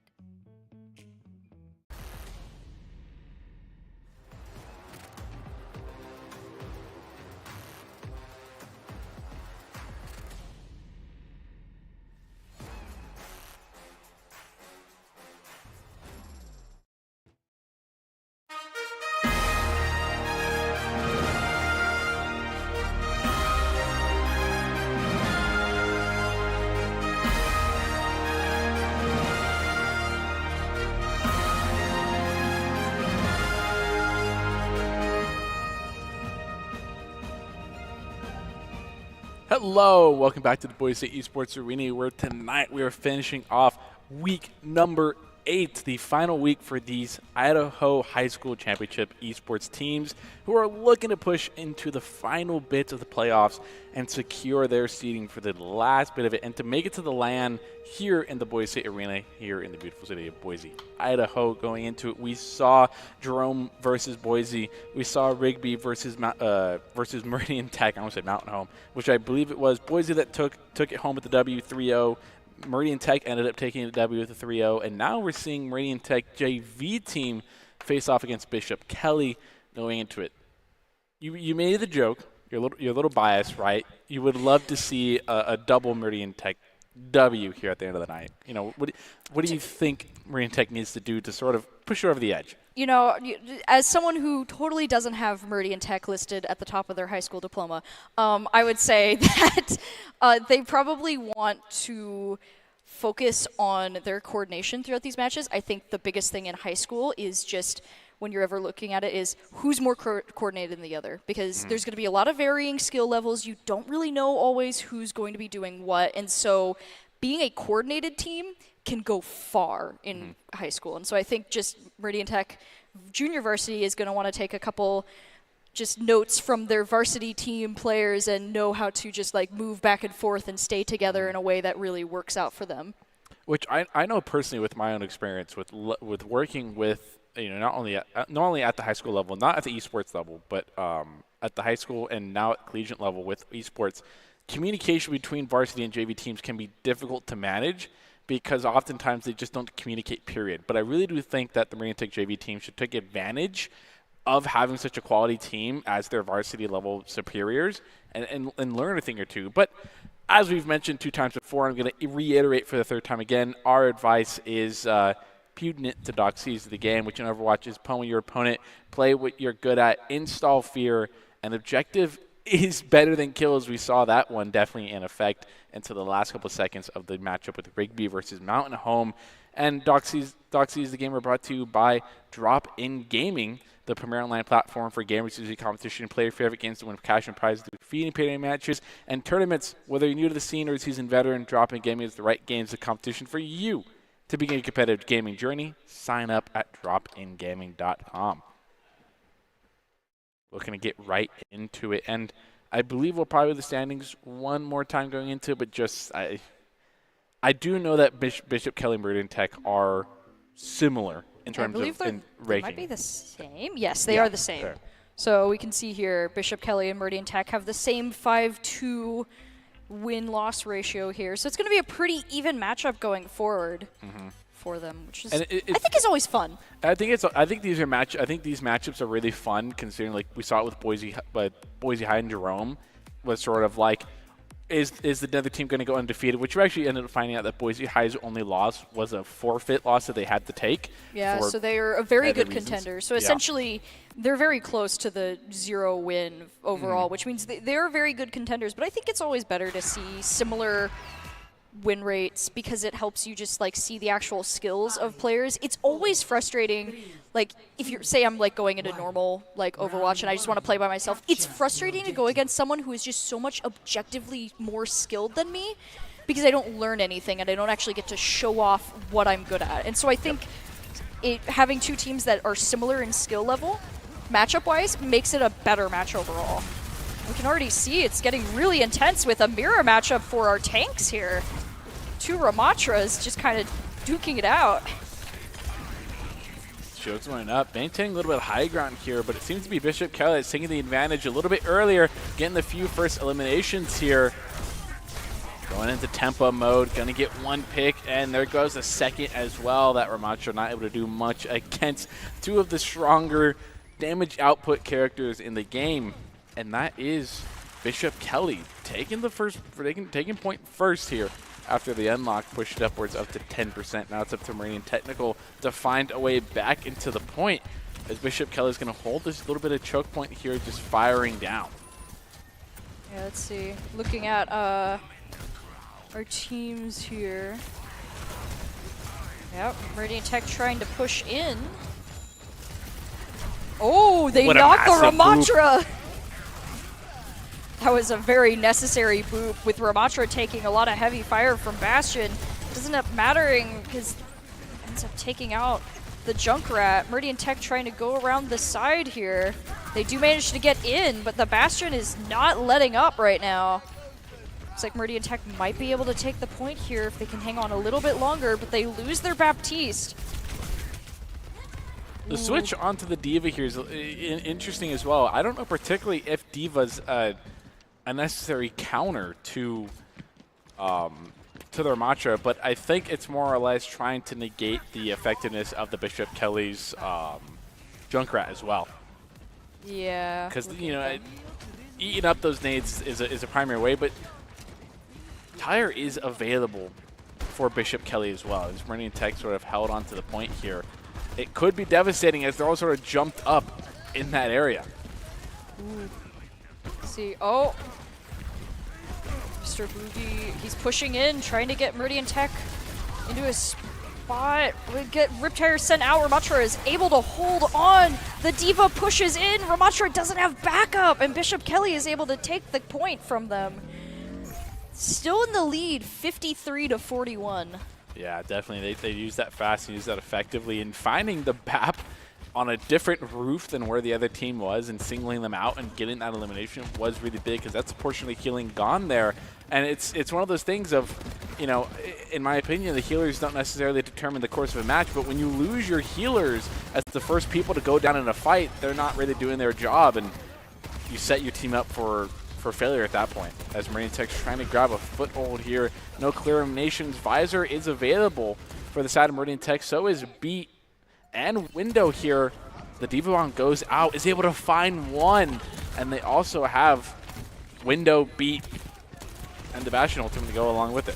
Hello, welcome back to the Boise Esports Arena, where tonight we are finishing off week number 8, the final week for these Idaho High School Championship Esports teams who are looking to push into the final bits of the playoffs and secure their seeding for the last bit of it and to make it to the LAN here in the Boise Arena, here in the beautiful city of Boise, Idaho. Going into it, we saw Jerome versus Boise. We saw Rigby versus Meridian Tech. I almost said Mountain Home, which I believe it was Boise that took it home with the W 3-0. Meridian Tech ended up taking the W with a 3-0, and now we're seeing Meridian Tech JV team face off against Bishop Kelly going into it. You made the joke. You're a little biased, right? You would love to see a double Meridian Tech W here at the end of the night. You know, what do you think Meridian Tech needs to do to sort of push it over the edge? You know, as someone who totally doesn't have Meridian Tech listed at the top of their high school diploma, I would say that they probably want to focus on their coordination throughout these matches. I think the biggest thing in high school is just, when you're ever looking at it, is who's more coordinated than the other, because there's going to be a lot of varying skill levels. You don't really know always who's going to be doing what, and so being a coordinated team can go far in high school. And so I think just Meridian Tech junior varsity is going to want to take a couple just notes from their varsity team players and know how to just like move back and forth and stay together in a way that really works out for them. Which I know personally with my own experience with working with, you know, not only at the high school level, not at the esports level, but at the high school and now at collegiate level with esports, communication between varsity and JV teams can be difficult to manage because oftentimes they just don't communicate, period. But I really do think that the Meridian Tech JV team should take advantage of having such a quality team as their varsity level superiors and learn a thing or two. But as we've mentioned 2 times before, I'm going to reiterate for the 3rd time again, our advice is pudent to Doxies of the game, which in Overwatch is pummel your opponent, play what you're good at, install fear, and objective is better than kills. We saw that one definitely in effect until the last couple of seconds of the matchup with Rigby versus Mountain Home. And Doxies the game are brought to you by Drop In Gaming, the premier online platform for gamers using competition and play your favorite games to win cash and prizes through feeding payday matches and tournaments. Whether you're new to the scene or a seasoned veteran, Drop In Gaming is the right games of competition for you. To begin a competitive gaming journey, sign up at dropingaming.com. Looking to get right into it, and I believe we'll probably the standings one more time going into it, but just I do know that Bishop Kelly and Meridian Tech are similar in terms of ranking. They might be the same. Yes, they are the same. Fair. So we can see here Bishop Kelly and Meridian Tech have the same 5-2 win-loss ratio here. So it's going to be a pretty even matchup going forward for them, which is I think is always fun. I think these matchups are really fun, considering like we saw it with Boise High and Jerome was sort of like, is the other team going to go undefeated? Which we actually ended up finding out that Boise High's only loss was a forfeit loss that they had to take. Yeah, so they are a very good contender. So essentially, they're very close to the 0 win overall, which means they're very good contenders. But I think it's always better to see similar win rates because it helps you just like see the actual skills of players. It's always frustrating, like if you're say I'm like going into normal like Overwatch and I just want to play by myself. It's frustrating to go against someone who is just so much objectively more skilled than me because I don't learn anything and I don't actually get to show off what I'm good at. And so I think having two teams that are similar in skill level, matchup-wise, makes it a better match overall. We can already see it's getting really intense with a mirror matchup for our tanks here. Two Ramatras just kind of duking it out. Shield's going up, maintaining a little bit of high ground here, but it seems to be Bishop Kelly that's taking the advantage a little bit earlier, getting the few first eliminations here. Going into tempo mode, gonna get one pick, and there goes a second as well. That Ramatra not able to do much against two of the stronger damage output characters in the game, and that is Bishop Kelly taking the first, taking point first here after the unlock pushed upwards up to 10%. Now it's up to Meridian Technical to find a way back into the point, as Bishop Kelly's gonna hold this little bit of choke point here, just firing down. Yeah, let's see. Looking at our teams here. Yep, Meridian Tech trying to push in. Oh, they knocked the Ramatra! That was a very necessary boop, with Ramatra taking a lot of heavy fire from Bastion. Doesn't end up mattering because ends up taking out the Junkrat. Meridian Tech trying to go around the side here. They do manage to get in, but the Bastion is not letting up right now. Looks like Meridian Tech might be able to take the point here if they can hang on a little bit longer, but they lose their Baptiste. The switch onto the D.Va here is interesting as well. I don't know particularly if D.Va's a necessary counter to the Ramatra, but I think it's more or less trying to negate the effectiveness of the Bishop Kelly's Junkrat as well. Yeah. Because, you know, eating up those nades is a primary way, but Tire is available for Bishop Kelly as well. As Meridian Tech sort of held onto the point here. It could be devastating as they're all sort of jumped up in that area. Ooh. See, oh. Mr. Boogie, he's pushing in, trying to get Meridian Tech into a spot. We get Riptire sent out. Ramatra is able to hold on. The D.Va pushes in. Ramatra doesn't have backup, and Bishop Kelly is able to take the point from them. Still in the lead, 53-41. Yeah, definitely. They use that fast and use that effectively. And finding the BAP on a different roof than where the other team was and singling them out and getting that elimination was really big, because that's a portion of the healing gone there. And it's one of those things of, you know, in my opinion, the healers don't necessarily determine the course of a match, but when you lose your healers as the first people to go down in a fight, they're not really doing their job, and you set your team up for failure at that point. As Meridian Tech's trying to grab a foothold here. No clear eliminations. Visor is available for the side of Meridian Tech. So is Beat and Window here. The D.Va Bomb goes out, is able to find one. And they also have Window, Beat, and the Bastion ultimate to go along with it.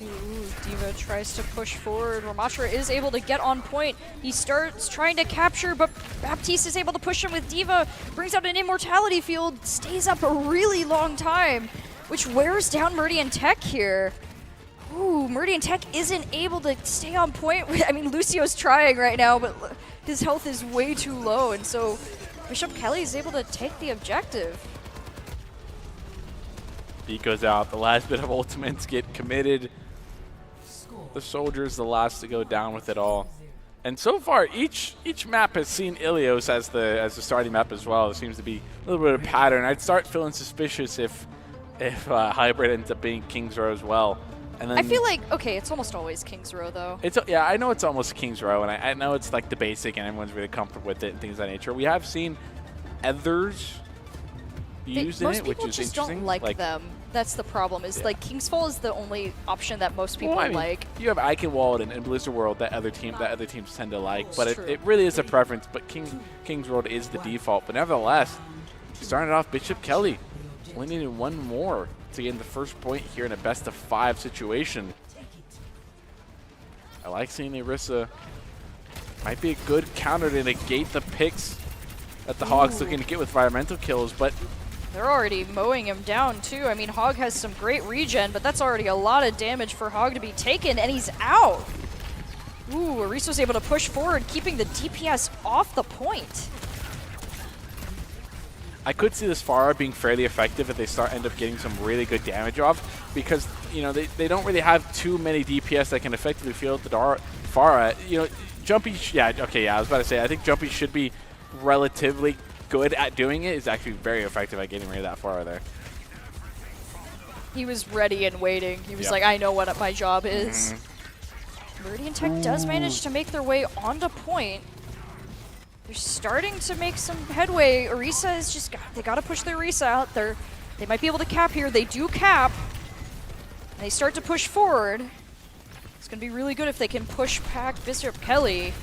Ooh, D.Va tries to push forward. Ramatra is able to get on point. He starts trying to capture, but Baptiste is able to push him with D.Va. Brings out an Immortality Field, stays up a really long time, which wears down Meridian Tech here. Ooh, Meridian Tech isn't able to stay on point. I mean, Lucio's trying right now, but his health is way too low, and so Bishop Kelly is able to take the objective. Beat goes out. The last bit of ultimates get committed. The Soldier's the last to go down with it all. And so far, each map has seen Ilios as the starting map as well. There seems to be a little bit of pattern. I'd start feeling suspicious if Hybrid ends up being King's Row as well. And then I feel like, okay, it's almost always King's Row, though. Yeah, I know it's almost King's Row, and I know it's like the basic and everyone's really comfortable with it and things of that nature. We have seen others used in it, which is interesting. Most people just don't like them. That's the problem, is like King's Fall is the only option that most people like. You have Eichenwald and Blizzard World that other teams tend to like, but it really is a preference. But King's World is the default. But nevertheless, starting off Bishop Kelly, only needing one more to get the first point here in a best-of-5 situation. I like seeing Orisa. Might be a good counter to negate the picks that the Hog's looking to get with environmental kills, but they're already mowing him down, too. I mean, Hog has some great regen, but that's already a lot of damage for Hog to be taken, and he's out. Ooh, Oriso's able to push forward, keeping the DPS off the point. I could see this Pharah being fairly effective if they end up getting some really good damage off. because, you know, they don't really have too many DPS that can effectively field the Pharah. You know, Jumpy, I was about to say, I think Jumpy should be relatively good at doing it. He's actually very effective at getting rid of that Pharah there. He was ready and waiting. He was like, I know what my job is. Meridian Tech does manage to make their way onto point. They're starting to make some headway. Orisa is just, they got to push their Orisa out. They might be able to cap here. They do cap. And they start to push forward. It's going to be really good if they can push back Bishop Kelly.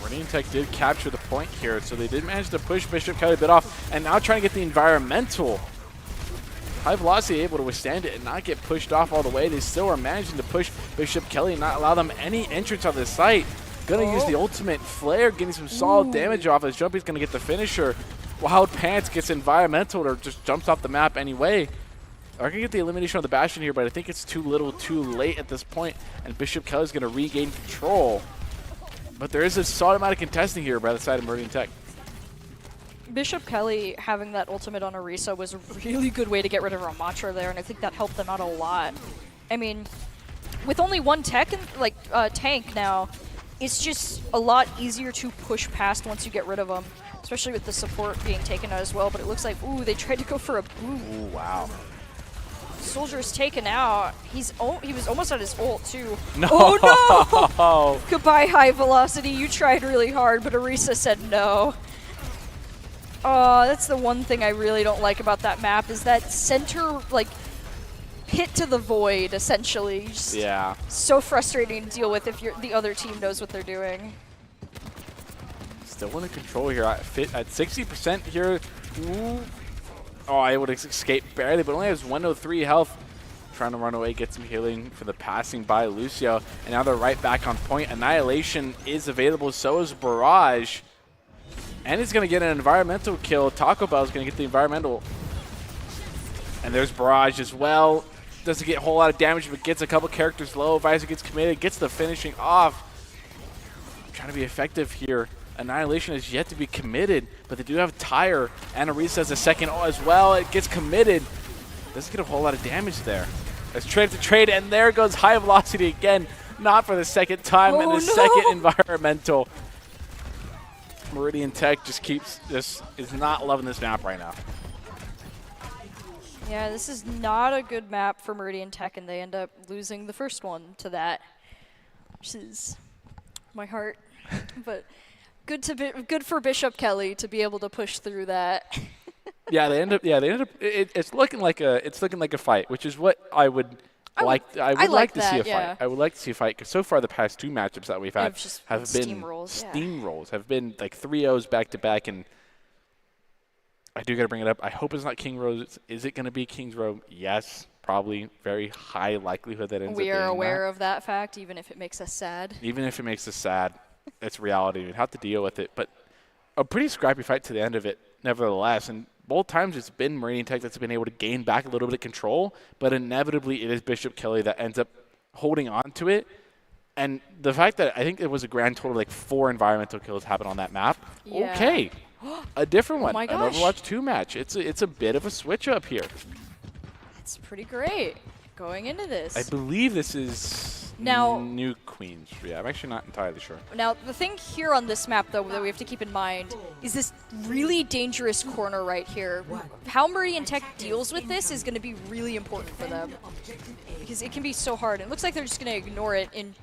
Meridian Tech did capture the point here, so they did manage to push Bishop Kelly a bit off, and now trying to get the environmental. High Velocity able to withstand it and not get pushed off all the way. They still are managing to push Bishop Kelly and not allow them any entrance on the site. Gonna use the ultimate flare, getting some solid damage off as Jumpy's gonna get the finisher. Wild Pants gets environmental or just jumps off the map anyway. They're gonna get the elimination on the Bastion here, but I think it's too little too late at this point, and Bishop Kelly's gonna regain control. But there is a solid amount of contesting here by the side of Meridian Tech. Bishop Kelly having that ultimate on Orisa was a really good way to get rid of Ramatra there, and I think that helped them out a lot. I mean, with only one tank now, it's just a lot easier to push past once you get rid of them, especially with the support being taken out as well. But it looks like, they tried to go for a boot. Ooh, wow. Soldier is taken out. He was almost at his ult too. No. Oh no! Goodbye, High Velocity. You tried really hard, but Orisa said no. Oh, that's the one thing I really don't like about that map is that center, hit to the void, essentially. Just so frustrating to deal with if the other team knows what they're doing. Still in control here at 60% here. Ooh. Oh, able to escape barely, but only has 103 health. Trying to run away, get some healing for the passing by Lucio. And now they're right back on point. Annihilation is available, so is Barrage. And he's going to get an environmental kill. Taco Bell's going to get the environmental. And there's Barrage as well. Doesn't get a whole lot of damage, but gets a couple characters low. Visor gets committed, gets the finishing off. Trying to be effective here. Annihilation is yet to be committed, but they do have Tyre. And Orisa has a second as well. It gets committed. Doesn't get a whole lot of damage there. Let's trade to trade, and there goes High Velocity again. Not for the second time, and the second environmental. Meridian Tech is not loving this map right now. Yeah, this is not a good map for Meridian Tech, and they end up losing the first one to that, which is my heart. But good for Bishop Kelly to be able to push through that. It's looking like a fight, which is what I would like to see a fight. I would like to see a fight because so far the past two matchups that we've had have been steamrolls, have been like 3-0s back to back, and I do got to bring it up. I hope it's not King Rose. Is it going to be King's Row? Yes, probably. Very high likelihood that ends up being We are aware of that fact, even if it makes us sad. Even if it makes us sad, it's reality. We have to deal with it. But a pretty scrappy fight to the end of it, nevertheless. And both times it's been Meridian Tech that's been able to gain back a little bit of control, but inevitably it is Bishop Kelly that ends up holding on to it. And the fact that I think it was a grand total of 4 environmental kills happened on that map. Yeah. Okay. A different one. My An gosh. Overwatch 2 match. It's a bit of a switch up here. That's pretty great going into this. I believe this is New Queens. Yeah, I'm actually not entirely sure. Now, the thing here on this map, though, that we have to keep in mind is this really dangerous corner right here. How Meridian Tech deals with this is going to be really important for them because it can be so hard. It looks like they're just going to ignore it and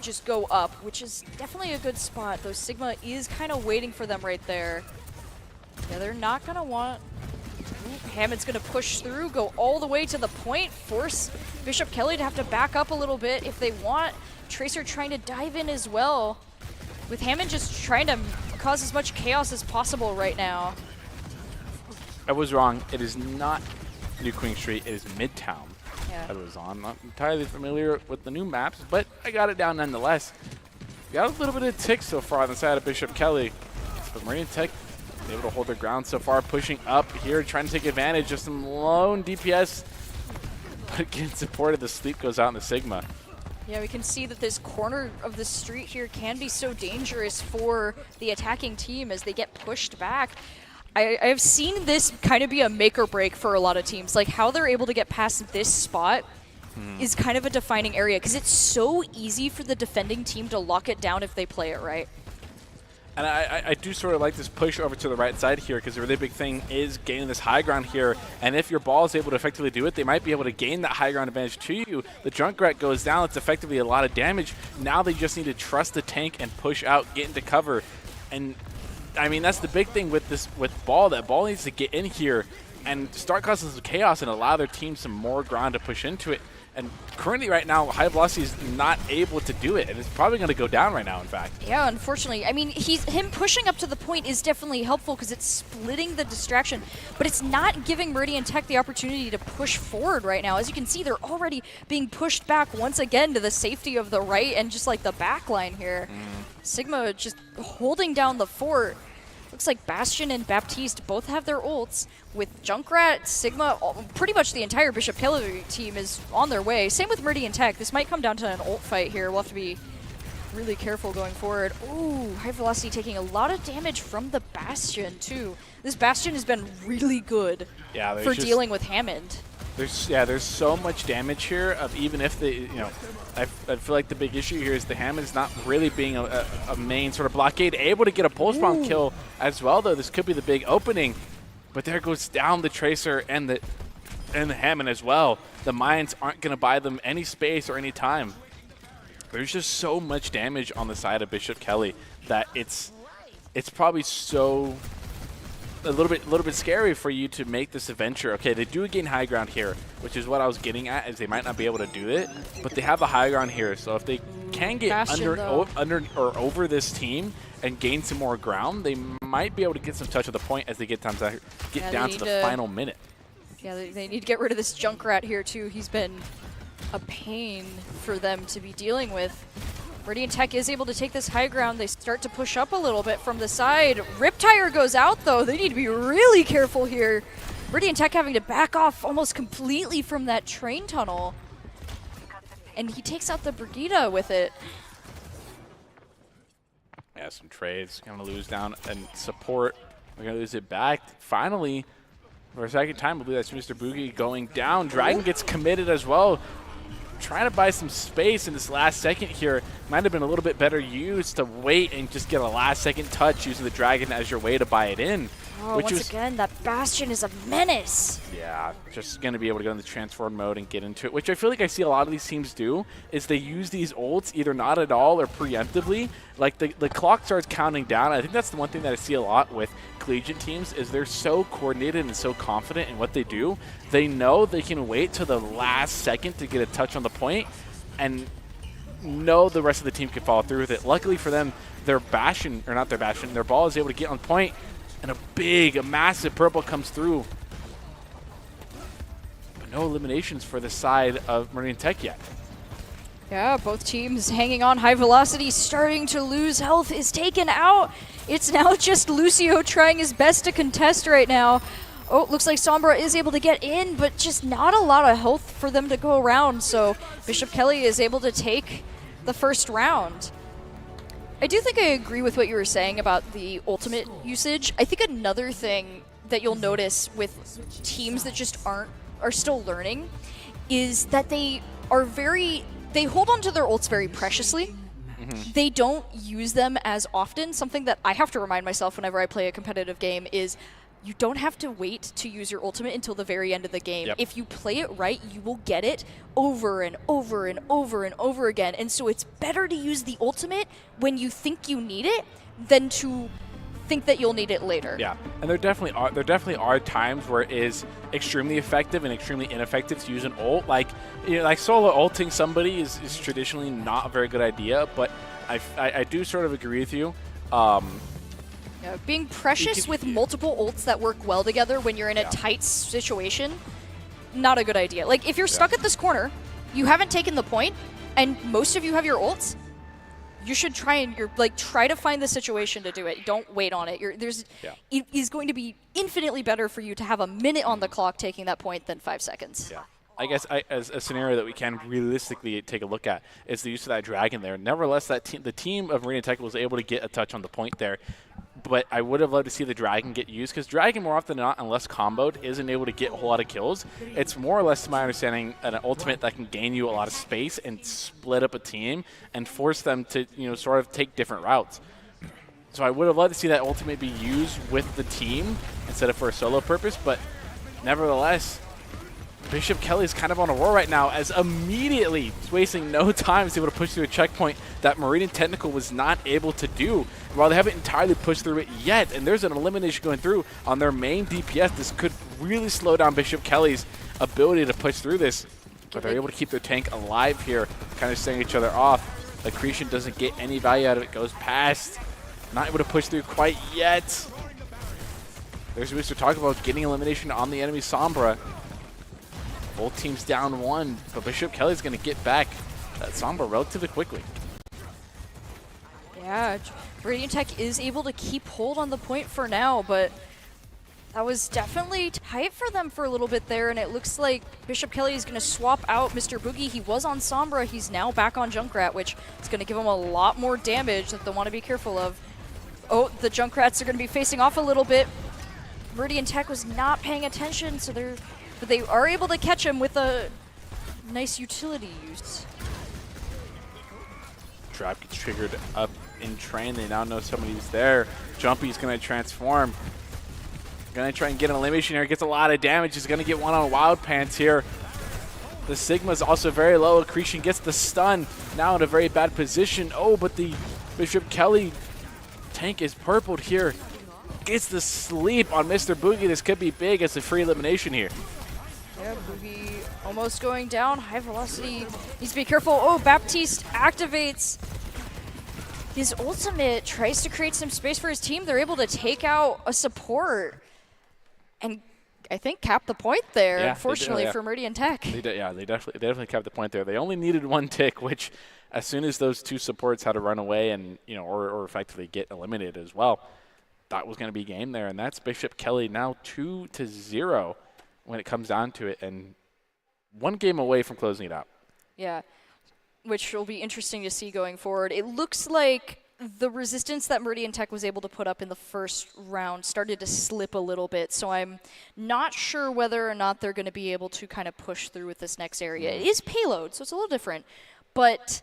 just go up, which is definitely a good spot, though Sigma is kind of waiting for them right there. Yeah, they're not going to want... Hammond's going to push through, go all the way to the point, force Bishop Kelly to have to back up a little bit if they want. Tracer trying to dive in as well, with Hammond just trying to cause as much chaos as possible right now. I was wrong. It is not New Queen Street. It is Midtown. Yeah. I was on. Not entirely familiar with the new maps, but I got it down nonetheless. Got a little bit of tick so far on the side of Bishop Kelly, but Meridian Tech able to hold their ground so far, pushing up here, trying to take advantage of some lone DPS, but getting supported. The sleep goes out in the Sigma. Yeah, we can see that this corner of the street here can be so dangerous for the attacking team as they get pushed back. I have seen this kind of be a make or break for a lot of teams. Like how they're able to get past this spot is kind of a defining area because it's so easy for the defending team to lock it down if they play it right. And I do sort of like this push over to the right side here because the really big thing is gaining this high ground here. And if your ball is able to effectively do it, they might be able to gain that high ground advantage to you. The Junkrat goes down. It's effectively a lot of damage. Now they just need to trust the tank and push out, get into cover. And, I mean, that's the big thing with this ball. That ball needs to get in here and start causing some chaos and allow their team some more ground to push into it. And currently right now, High Velocity is not able to do it, and it's probably going to go down right now, in fact. Yeah, unfortunately. I mean, him pushing up to the point is definitely helpful because it's splitting the distraction, but it's not giving Meridian Tech the opportunity to push forward right now. As you can see, they're already being pushed back once again to the safety of the right and just like the back line here. Sigma just holding down the fort. Looks like Bastion and Baptiste both have their ults. With Junkrat, Sigma, pretty much the entire Bishop Kelly team is on their way. Same with Meridian Tech. This might come down to an ult fight here. We'll have to be really careful going forward. Ooh, High Velocity taking a lot of damage from the Bastion, too. This Bastion has been really good for dealing with Hammond. There's so much damage here of even if they, I feel like the big issue here is the Hammond's not really being a main sort of blockade. Able to get a pulse bomb kill as well, though. This could be the big opening. But there goes down the Tracer and the Hammond as well. The mines aren't going to buy them any space or any time. There's just so much damage on the side of Bishop Kelly that it's probably so a little bit scary for you to make this adventure. Okay, they do gain high ground here, which is what I was getting at, is they might not be able to do it, but they have the high ground here. So if they can get Bastion, under or over this team and gain some more ground, they might be able to get some touch of the point as they get down to the final minute. Yeah, they need to get rid of this Junkrat here too. He's been a pain for them to be dealing with. Meridian Tech is able to take this high ground. They start to push up a little bit from the side. Riptire goes out, though. They need to be really careful here. Meridian Tech having to back off almost completely from that train tunnel. And he takes out the Brigida with it. Yeah, some trades. Going to lose down and support. We're going to lose it back. Finally, for a second time, I believe that's Mr. Boogie going down. Dragon gets committed as well. Trying to buy some space in this last second here. Might have been a little bit better used to wait and just get a last second touch using the Dragon as your way to buy it in. Oh, once again, that Bastion is a menace. Yeah, just going to be able to go in the transform mode and get into it, which I feel like I see a lot of these teams do, is they use these ults either not at all or preemptively. Like the clock starts counting down. I think that's the one thing that I see a lot with collegiate teams is they're so coordinated and so confident in what they do. They know they can wait till the last second to get a touch on the point and know the rest of the team can follow through with it. Luckily for them, their ball is able to get on point, and a massive purple comes through. But no eliminations for the side of Meridian Tech yet. Yeah, both teams hanging on. High Velocity starting to lose health is taken out. It's now just Lucio trying his best to contest right now. Oh, looks like Sombra is able to get in, but just not a lot of health for them to go around. So Bishop Kelly is able to take the first round. I do think I agree with what you were saying about the ultimate usage. I think another thing that you'll notice with teams that just are still learning is that they hold on to their ults very preciously. They don't use them as often. Something that I have to remind myself whenever I play a competitive game is you don't have to wait to use your ultimate until the very end of the game. Yep. If you play it right, you will get it over and over and over and over again. And so it's better to use the ultimate when you think you need it than to think that you'll need it later. Yeah, and there definitely are times where it is extremely effective and extremely ineffective to use an ult. Like solo ulting somebody is traditionally not a very good idea, but I do sort of agree with you. Yeah, being precious with multiple ults that work well together when you're in a tight situation, not a good idea. Like if you're stuck at this corner, you haven't taken the point, and most of you have your ults, you should try to find the situation to do it. Don't wait on it. It is going to be infinitely better for you to have a minute on the clock taking that point than 5 seconds. Yeah. I guess as a scenario that we can realistically take a look at is the use of that dragon there. Nevertheless, the team of Marina Tech was able to get a touch on the point there. But I would have loved to see the dragon get used, because dragon more often than not, unless comboed, isn't able to get a whole lot of kills. It's more or less, to my understanding, an ultimate that can gain you a lot of space and split up a team and force them to, you know, sort of take different routes. So I would have loved to see that ultimate be used with the team instead of for a solo purpose, but nevertheless, Bishop Kelly's kind of on a roll right now, as immediately wasting no time is able to push through a checkpoint that Meridian Technical was not able to do. While they haven't entirely pushed through it yet, and there's an elimination going through on their main DPS, this could really slow down Bishop Kelly's ability to push through this. But they're able to keep their tank alive here, kind of staying each other off. Accretion doesn't get any value out of it, goes past. Not able to push through quite yet. There's Mr. talk about getting elimination on the enemy Sombra. Both teams down one, but Bishop Kelly's going to get back that Sombra relatively quickly. Yeah, Radiant Tech is able to keep hold on the point for now, but that was definitely tight for them for a little bit there, and it looks like Bishop Kelly is going to swap out Mr. Boogie. He was on Sombra. He's now back on Junkrat, which is going to give him a lot more damage that they'll want to be careful of. Oh, the Junkrats are going to be facing off a little bit. Meridian Tech was not paying attention, so but they are able to catch him with a nice utility use. Trap gets triggered up in train. They now know somebody's there. Jumpy's going to transform. Going to try and get an elimination here. Gets a lot of damage. He's going to get one on Wild Pants here. The Sigma's also very low. Accretion gets the stun. Now in a very bad position. Oh, but the Bishop Kelly tank is purpled here. Gets the sleep on Mr. Boogie. This could be big as a free elimination here. Yeah, Boogie almost going down. High velocity. Needs to be careful. Oh, Baptiste activates his ultimate. Tries to create some space for his team. They're able to take out a support. And I think cap the point there, yeah, unfortunately, yeah. for Meridian Tech. They definitely kept the point there. They only needed one tick, which as soon as those two supports had to run away and, you know, or effectively get eliminated as well, that was going to be game there. And that's Bishop Kelly now 2-0 when it comes down to it, and one game away from closing it out. Yeah, which will be interesting to see going forward. It looks like the resistance that Meridian Tech was able to put up in the first round started to slip a little bit, so I'm not sure whether or not they're going to be able to kind of push through with this next area. It is payload, so it's a little different, but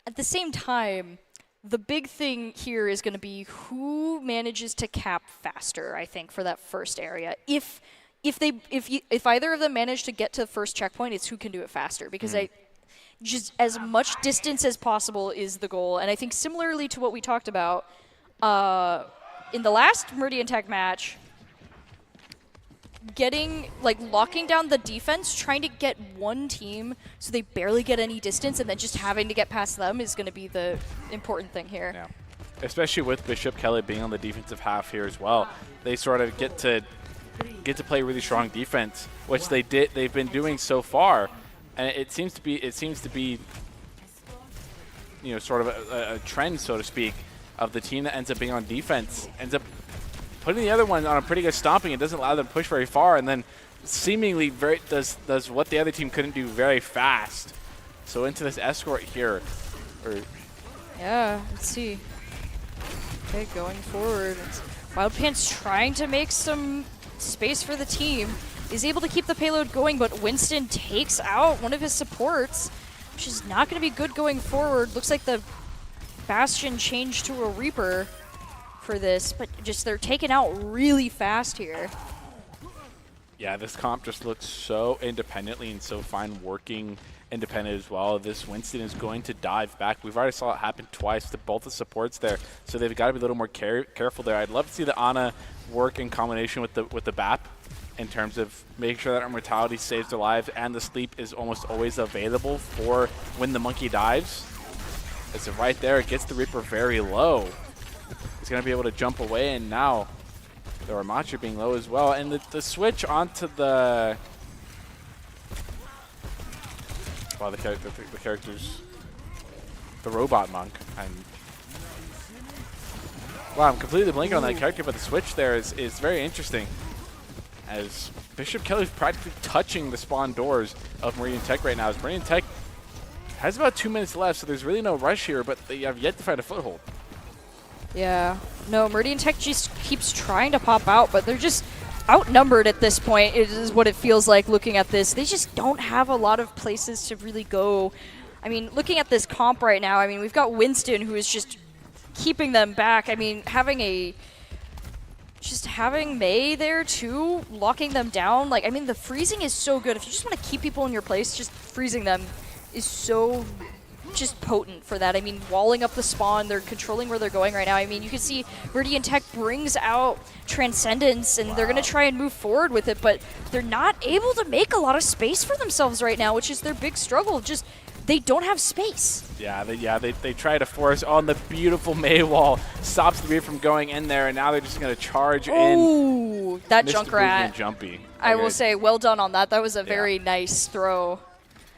at the same time, the big thing here is going to be who manages to cap faster, I think, for that first area. If either of them manage to get to the first checkpoint, it's who can do it faster, because just as much distance as possible is the goal. And I think similarly to what we talked about in the last Meridian Tech match, locking down the defense, trying to get one team so they barely get any distance, and then just having to get past them is going to be the important thing here. Yeah. Especially with Bishop Kelly being on the defensive half here as well. They sort of get to play really strong defense, which they've been doing so far. And it seems to be, you know, sort of a trend, so to speak, of the team that ends up being on defense, ends up putting the other one on a pretty good stomping. It doesn't allow them to push very far, and then seemingly does what the other team couldn't do very fast. So into this escort here. Yeah, let's see. Okay, going forward. Wild Pants trying to make some space for the team. Is able to keep the payload going, but Winston takes out one of his supports, which is not going to be good going forward. Looks like the Bastion changed to a Reaper for this, but just they're taken out really fast here. Yeah, this comp just looks so independently and so fine working independent as well. This Winston is going to dive back. We've already saw it happen twice to both the supports there, so they've got to be a little more careful there. I'd love to see the Ana work in combination with the BAP in terms of making sure that our mortality saves their lives, and the sleep is almost always available for when the monkey dives. It's right there. It gets the Reaper very low. He's going to be able to jump away, and now the Ramacha being low as well. And the switch onto the... Well, the characters... The robot monk. Wow, I'm completely blanking on that character, but the switch there is very interesting. As Bishop Kelly's practically touching the spawn doors of Meridian Tech right now. As Meridian Tech has about 2 minutes left, so there's really no rush here, but they have yet to find a foothold. Yeah. No, Meridian Tech just keeps trying to pop out, but they're just outnumbered at this point, is what it feels like looking at this. They just don't have a lot of places to really go. I mean, looking at this comp right now, I mean, we've got Winston, who is just keeping them back. I mean, having May there too, locking them down. Like, I mean, the freezing is so good. If you just want to keep people in your place, just freezing them is so just potent for that. I mean, walling up the spawn, they're controlling where they're going right now. I mean, you can see Meridian Tech brings out Transcendence, and they're going to try and move forward with it, but they're not able to make a lot of space for themselves right now, which is their big struggle. Just, they don't have space. Yeah, they try to force on the beautiful May wall, stops the Reaver from going in there, and now they're just going to charge in. Ooh, that Mr. Junkrat. Jumpy. I will say, well done on that. That was a very nice throw.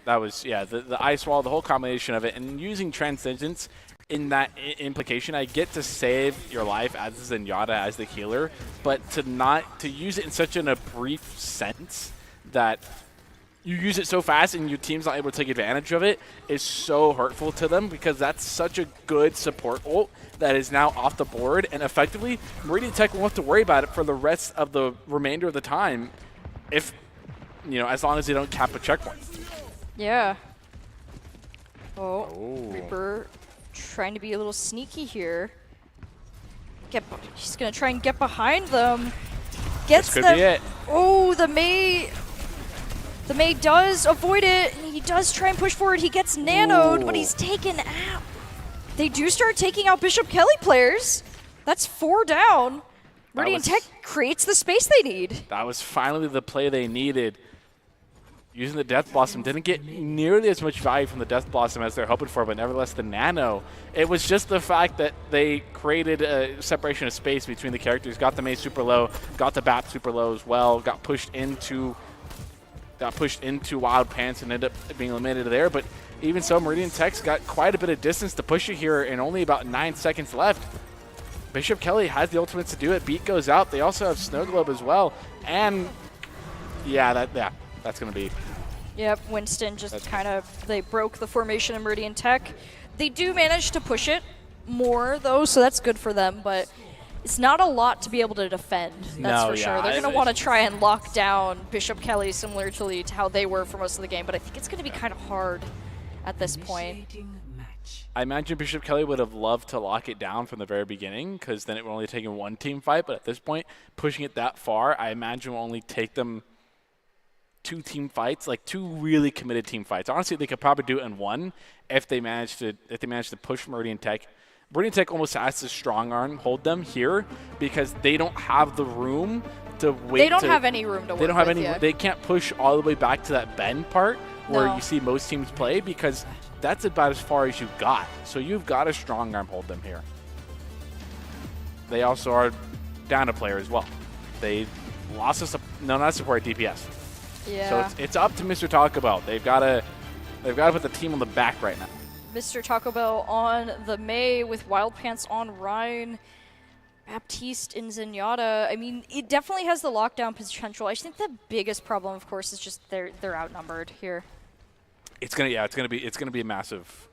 That was, yeah, the ice wall, the whole combination of it, and using Transcendence in that implication. I get to save your life as a Zenyatta, as the healer, but to use it in such a brief sense that you use it so fast and your team's not able to take advantage of it is so hurtful to them, because that's such a good support ult that is now off the board, and effectively Meridian Tech won't have to worry about it for the rest of the remainder of the time, if, you know, as long as they don't cap a checkpoint. Yeah. Oh, Reaper trying to be a little sneaky here. He's going to try and get behind them. Gets this could be it. Oh, the May does avoid it, and he does try and push forward. He gets nanoed, but he's taken out. They do start taking out Bishop Kelly players. That's 4 down. Meridian Tech creates the space they need. That was finally the play they needed. Using the Death Blossom didn't get nearly as much value from the Death Blossom as they're hoping for, but nevertheless the Nano. It was just the fact that they created a separation of space between the characters, got the Mei super low, got the Bap super low as well, got pushed into Wild Pants and ended up being eliminated there. But even so, Meridian Tech's got quite a bit of distance to push it here, and only about 9 seconds left. Bishop Kelly has the ultimates to do it. Beat goes out. They also have Snow Globe as well, and that's going to be... Yep, Winston just kind of, they broke the formation in Meridian Tech. They do manage to push it more, though, so that's good for them, but it's not a lot to be able to defend, that's for sure. They're going to want to try and lock down Bishop Kelly similarly to how they were for most of the game, but I think it's going to be kind of hard at this point. I imagine Bishop Kelly would have loved to lock it down from the very beginning, because then it would only take a one team fight, but at this point, pushing it that far, I imagine will only take them 2 team fights, like 2 really committed team fights. Honestly, they could probably do it in 1 if they manage to push Meridian Tech. Meridian Tech almost has to strong arm hold them here, because they don't have the room to wait. They don't have any room to work. They don't have any. Yeah. They can't push all the way back to that bend part where you see most teams play, because that's about as far as you've got. So you've got to strong arm hold them here. They also are down a player as well. They lost not support DPS. Yeah. So it's up to Mr. Taco Bell. They've got to put the team on the back right now. Mr. Taco Bell on the May with Wild Pants on Ryan, Baptiste in Zenyatta. I mean, it definitely has the lockdown potential. I think the biggest problem, of course, is just they're outnumbered here. It's gonna be a massive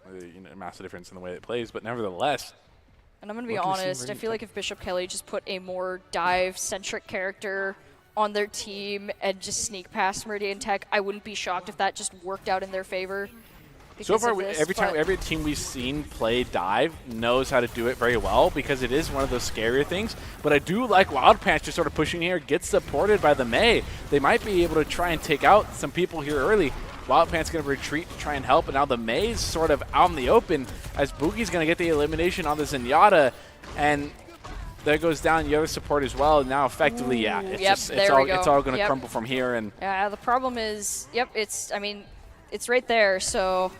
difference in the way it plays, but nevertheless. And I'm gonna be honest, I feel like if Bishop Kelly just put a more dive-centric character on their team and just sneak past Meridian Tech, I wouldn't be shocked if that just worked out in their favor. So far, every team we've seen play dive knows how to do it very well, because it is one of those scarier things. But I do like Wild Pants just sort of pushing here, gets supported by the May. They might be able to try and take out some people here early. Wild Pants going to retreat to try and help, and now the May's sort of out in the open as Boogie's going to get the elimination on the Zenyatta, and there goes down the other support as well. And now effectively, it's all going to crumble from here. And yeah, the problem is, it's right there. So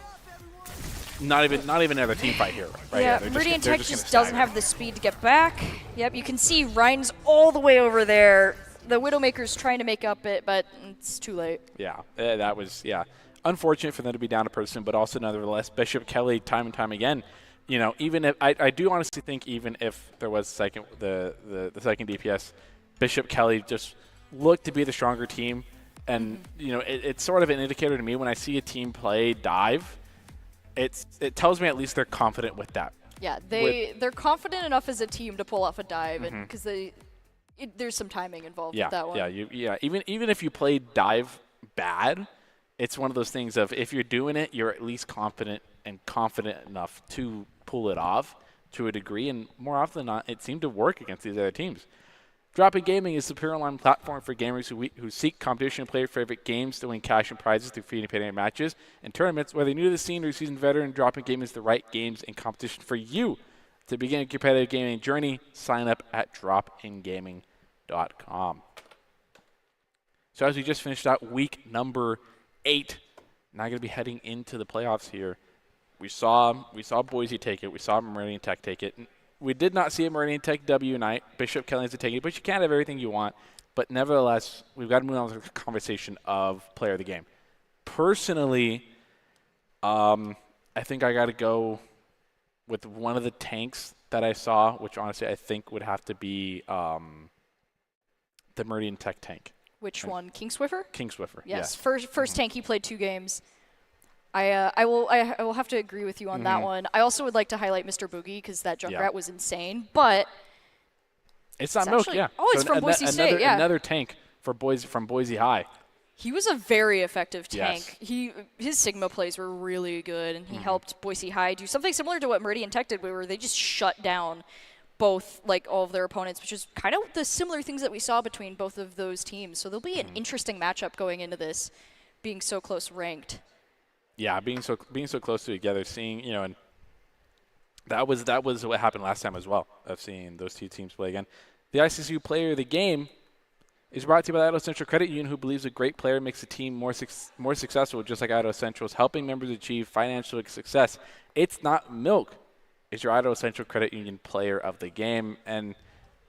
not even another team fight here. Right yeah, here. Meridian Tech just doesn't have the speed to get back. Yep, you can see Ryan's all the way over there. The Widowmaker's trying to make up it, but it's too late. Yeah, that was unfortunate for them to be down a person, but also nevertheless, Bishop Kelly time and time again. You know, even if I do honestly think even if there was the second DPS, Bishop Kelly just look to be the stronger team. And, you know, it's sort of an indicator to me when I see a team play dive. It tells me at least they're confident with that. Yeah, they're confident enough as a team to pull off a dive, and because there's some timing involved with that one. Yeah. Even if you play dive bad, it's one of those things of if you're doing it, you're at least confident enough to pull it off to a degree. And more often than not, it seemed to work against these other teams. Drop-In Gaming is a superior online platform for gamers who seek competition and play their favorite games to win cash and prizes through free and paid matches and tournaments. Whether you're new to the scene or a seasoned veteran, Drop-In Gaming is the right games and competition for you. To begin a competitive gaming journey, sign up at dropingaming.com. So as we just finished out week number 8, now going to be heading into the playoffs here. We saw Boise take it. We saw Meridian Tech take it. We did not see a Meridian Tech W night. Bishop Kelly's taking it, but you can't have everything you want. But nevertheless, we've got to move on to the conversation of player of the game. Personally, I think I got to go with one of the tanks that I saw, which honestly I think would have to be the Meridian Tech tank. Which one? King Swiffer? King Swiffer. Yes. First tank he played 2 games. I will have to agree with you on that one. I also would like to highlight Mr. Boogie because that Junkrat was insane. But it's not Milk, yeah. Oh, it's from Boise State, yeah. Another tank from Boise High. He was a very effective tank. Yes. His Sigma plays were really good, and he helped Boise High do something similar to what Meridian Tech did, where they just shut down both, like, all of their opponents, which is kind of the similar things that we saw between both of those teams. So there'll be an interesting matchup going into this, being so close ranked. Yeah, being so close to together, seeing, you know, and that was what happened last time as well, of seeing those two teams play again. The ICCU player of the game is brought to you by the Idaho Central Credit Union, who believes a great player makes a team more successful, just like Idaho Central is helping members achieve financial success. It's not Milk. It's your Idaho Central Credit Union player of the game. And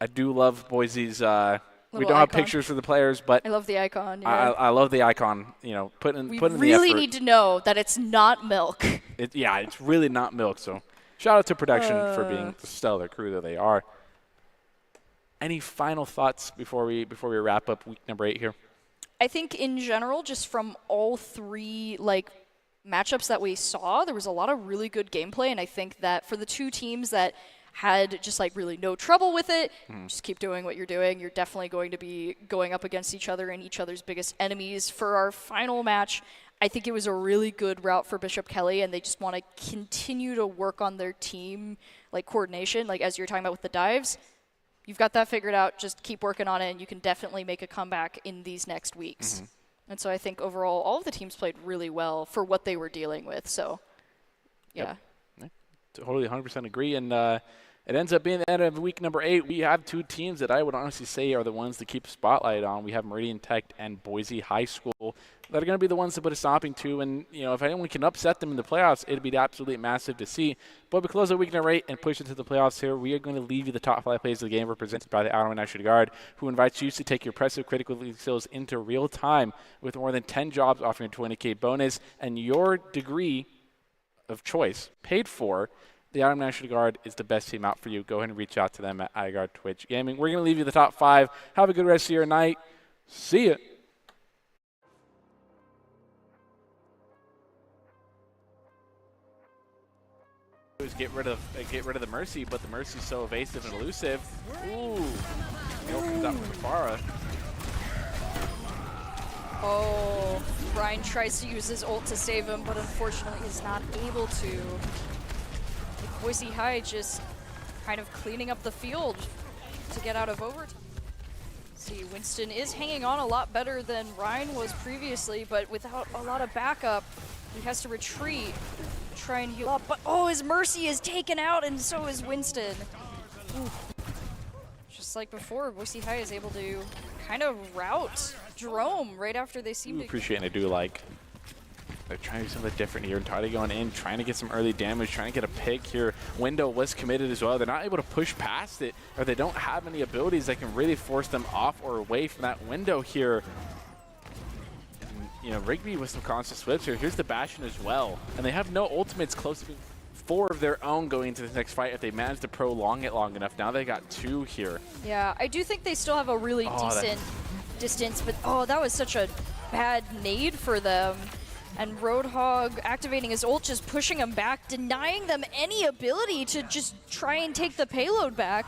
I do love Boise's we don't have pictures for the players, but I love the icon. Yeah. I love the icon. You know, putting the effort. We really need to know that it's not Milk. It's really not Milk. So shout out to production for being the stellar crew that they are. Any final thoughts before we wrap up week number 8 here? I think in general, just from all 3 matchups that we saw, there was a lot of really good gameplay, and I think that for the 2 teams that had just really no trouble with it, just keep doing what you're doing. You're definitely going to be going up against each other and each other's biggest enemies. For our final match, I think it was a really good route for Bishop Kelly, and they just want to continue to work on their team coordination, as you're talking about with the dives. You've got that figured out. Just keep working on it, and you can definitely make a comeback in these next weeks. And so I think overall, all of the teams played really well for what they were dealing with. So, yeah. Yep. Totally 100% agree. And it ends up being the end of week number 8. We have 2 teams that I would honestly say are the ones to keep a spotlight on. We have Meridian Tech and Boise High School that are going to be the ones to put a stopping to. And, you know, if anyone can upset them in the playoffs, it'd be absolutely massive to see. But we close out week number 8 and push into the playoffs here. We are going to leave you the top 5 plays of the game represented by the Idaho National Guard, who invites you to take your impressive critical skills into real time with more than 10 jobs offering a $20K bonus and your degree of choice paid for. The Idaho National Guard is the best team out for you. Go ahead and reach out to them at iGuard Twitch Gaming. We're going to leave you the top 5. Have a good rest of your night. See ya. Get rid of the Mercy, but the Mercy's so evasive and elusive. Ooh. Neil comes out with Farah. Oh, Ryan tries to use his ult to save him, but unfortunately is not able to. Boise High just kind of cleaning up the field to get out of overtime. See, Winston is hanging on a lot better than Ryan was previously, but without a lot of backup, he has to retreat, try and heal up. But oh, his Mercy is taken out, and so is Winston. Ooh. Just like before, Boise High is able to kind of rout Jerome right after they seem to appreciate and I do like. They're trying to do something different here. Entirely going in, trying to get some early damage, trying to get a pick here. Window was committed as well. They're not able to push past it, or they don't have any abilities that can really force them off or away from that window here. And, you know, Rigby with some constant swips here. Here's the Bastion as well. And they have no ultimates close to being 4 of their own going into this next fight if they manage to prolong it long enough. Now they got 2 here. Yeah, I do think they still have a really decent distance, but oh, that was such a bad nade for them. And Roadhog activating his ult, just pushing him back, denying them any ability to just try and take the payload back.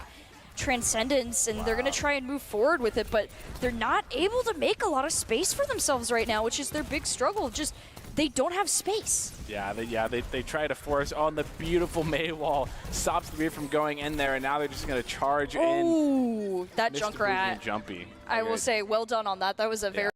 Transcendence, and they're going to try and move forward with it, but they're not able to make a lot of space for themselves right now, which is their big struggle. Just they don't have space. Yeah, they try to force on the beautiful May wall, stops the Reaver from going in there, and now they're just going to charge in. Ooh, that Mr. Junkrat. Jumpy. I will say, well done on that. That was a very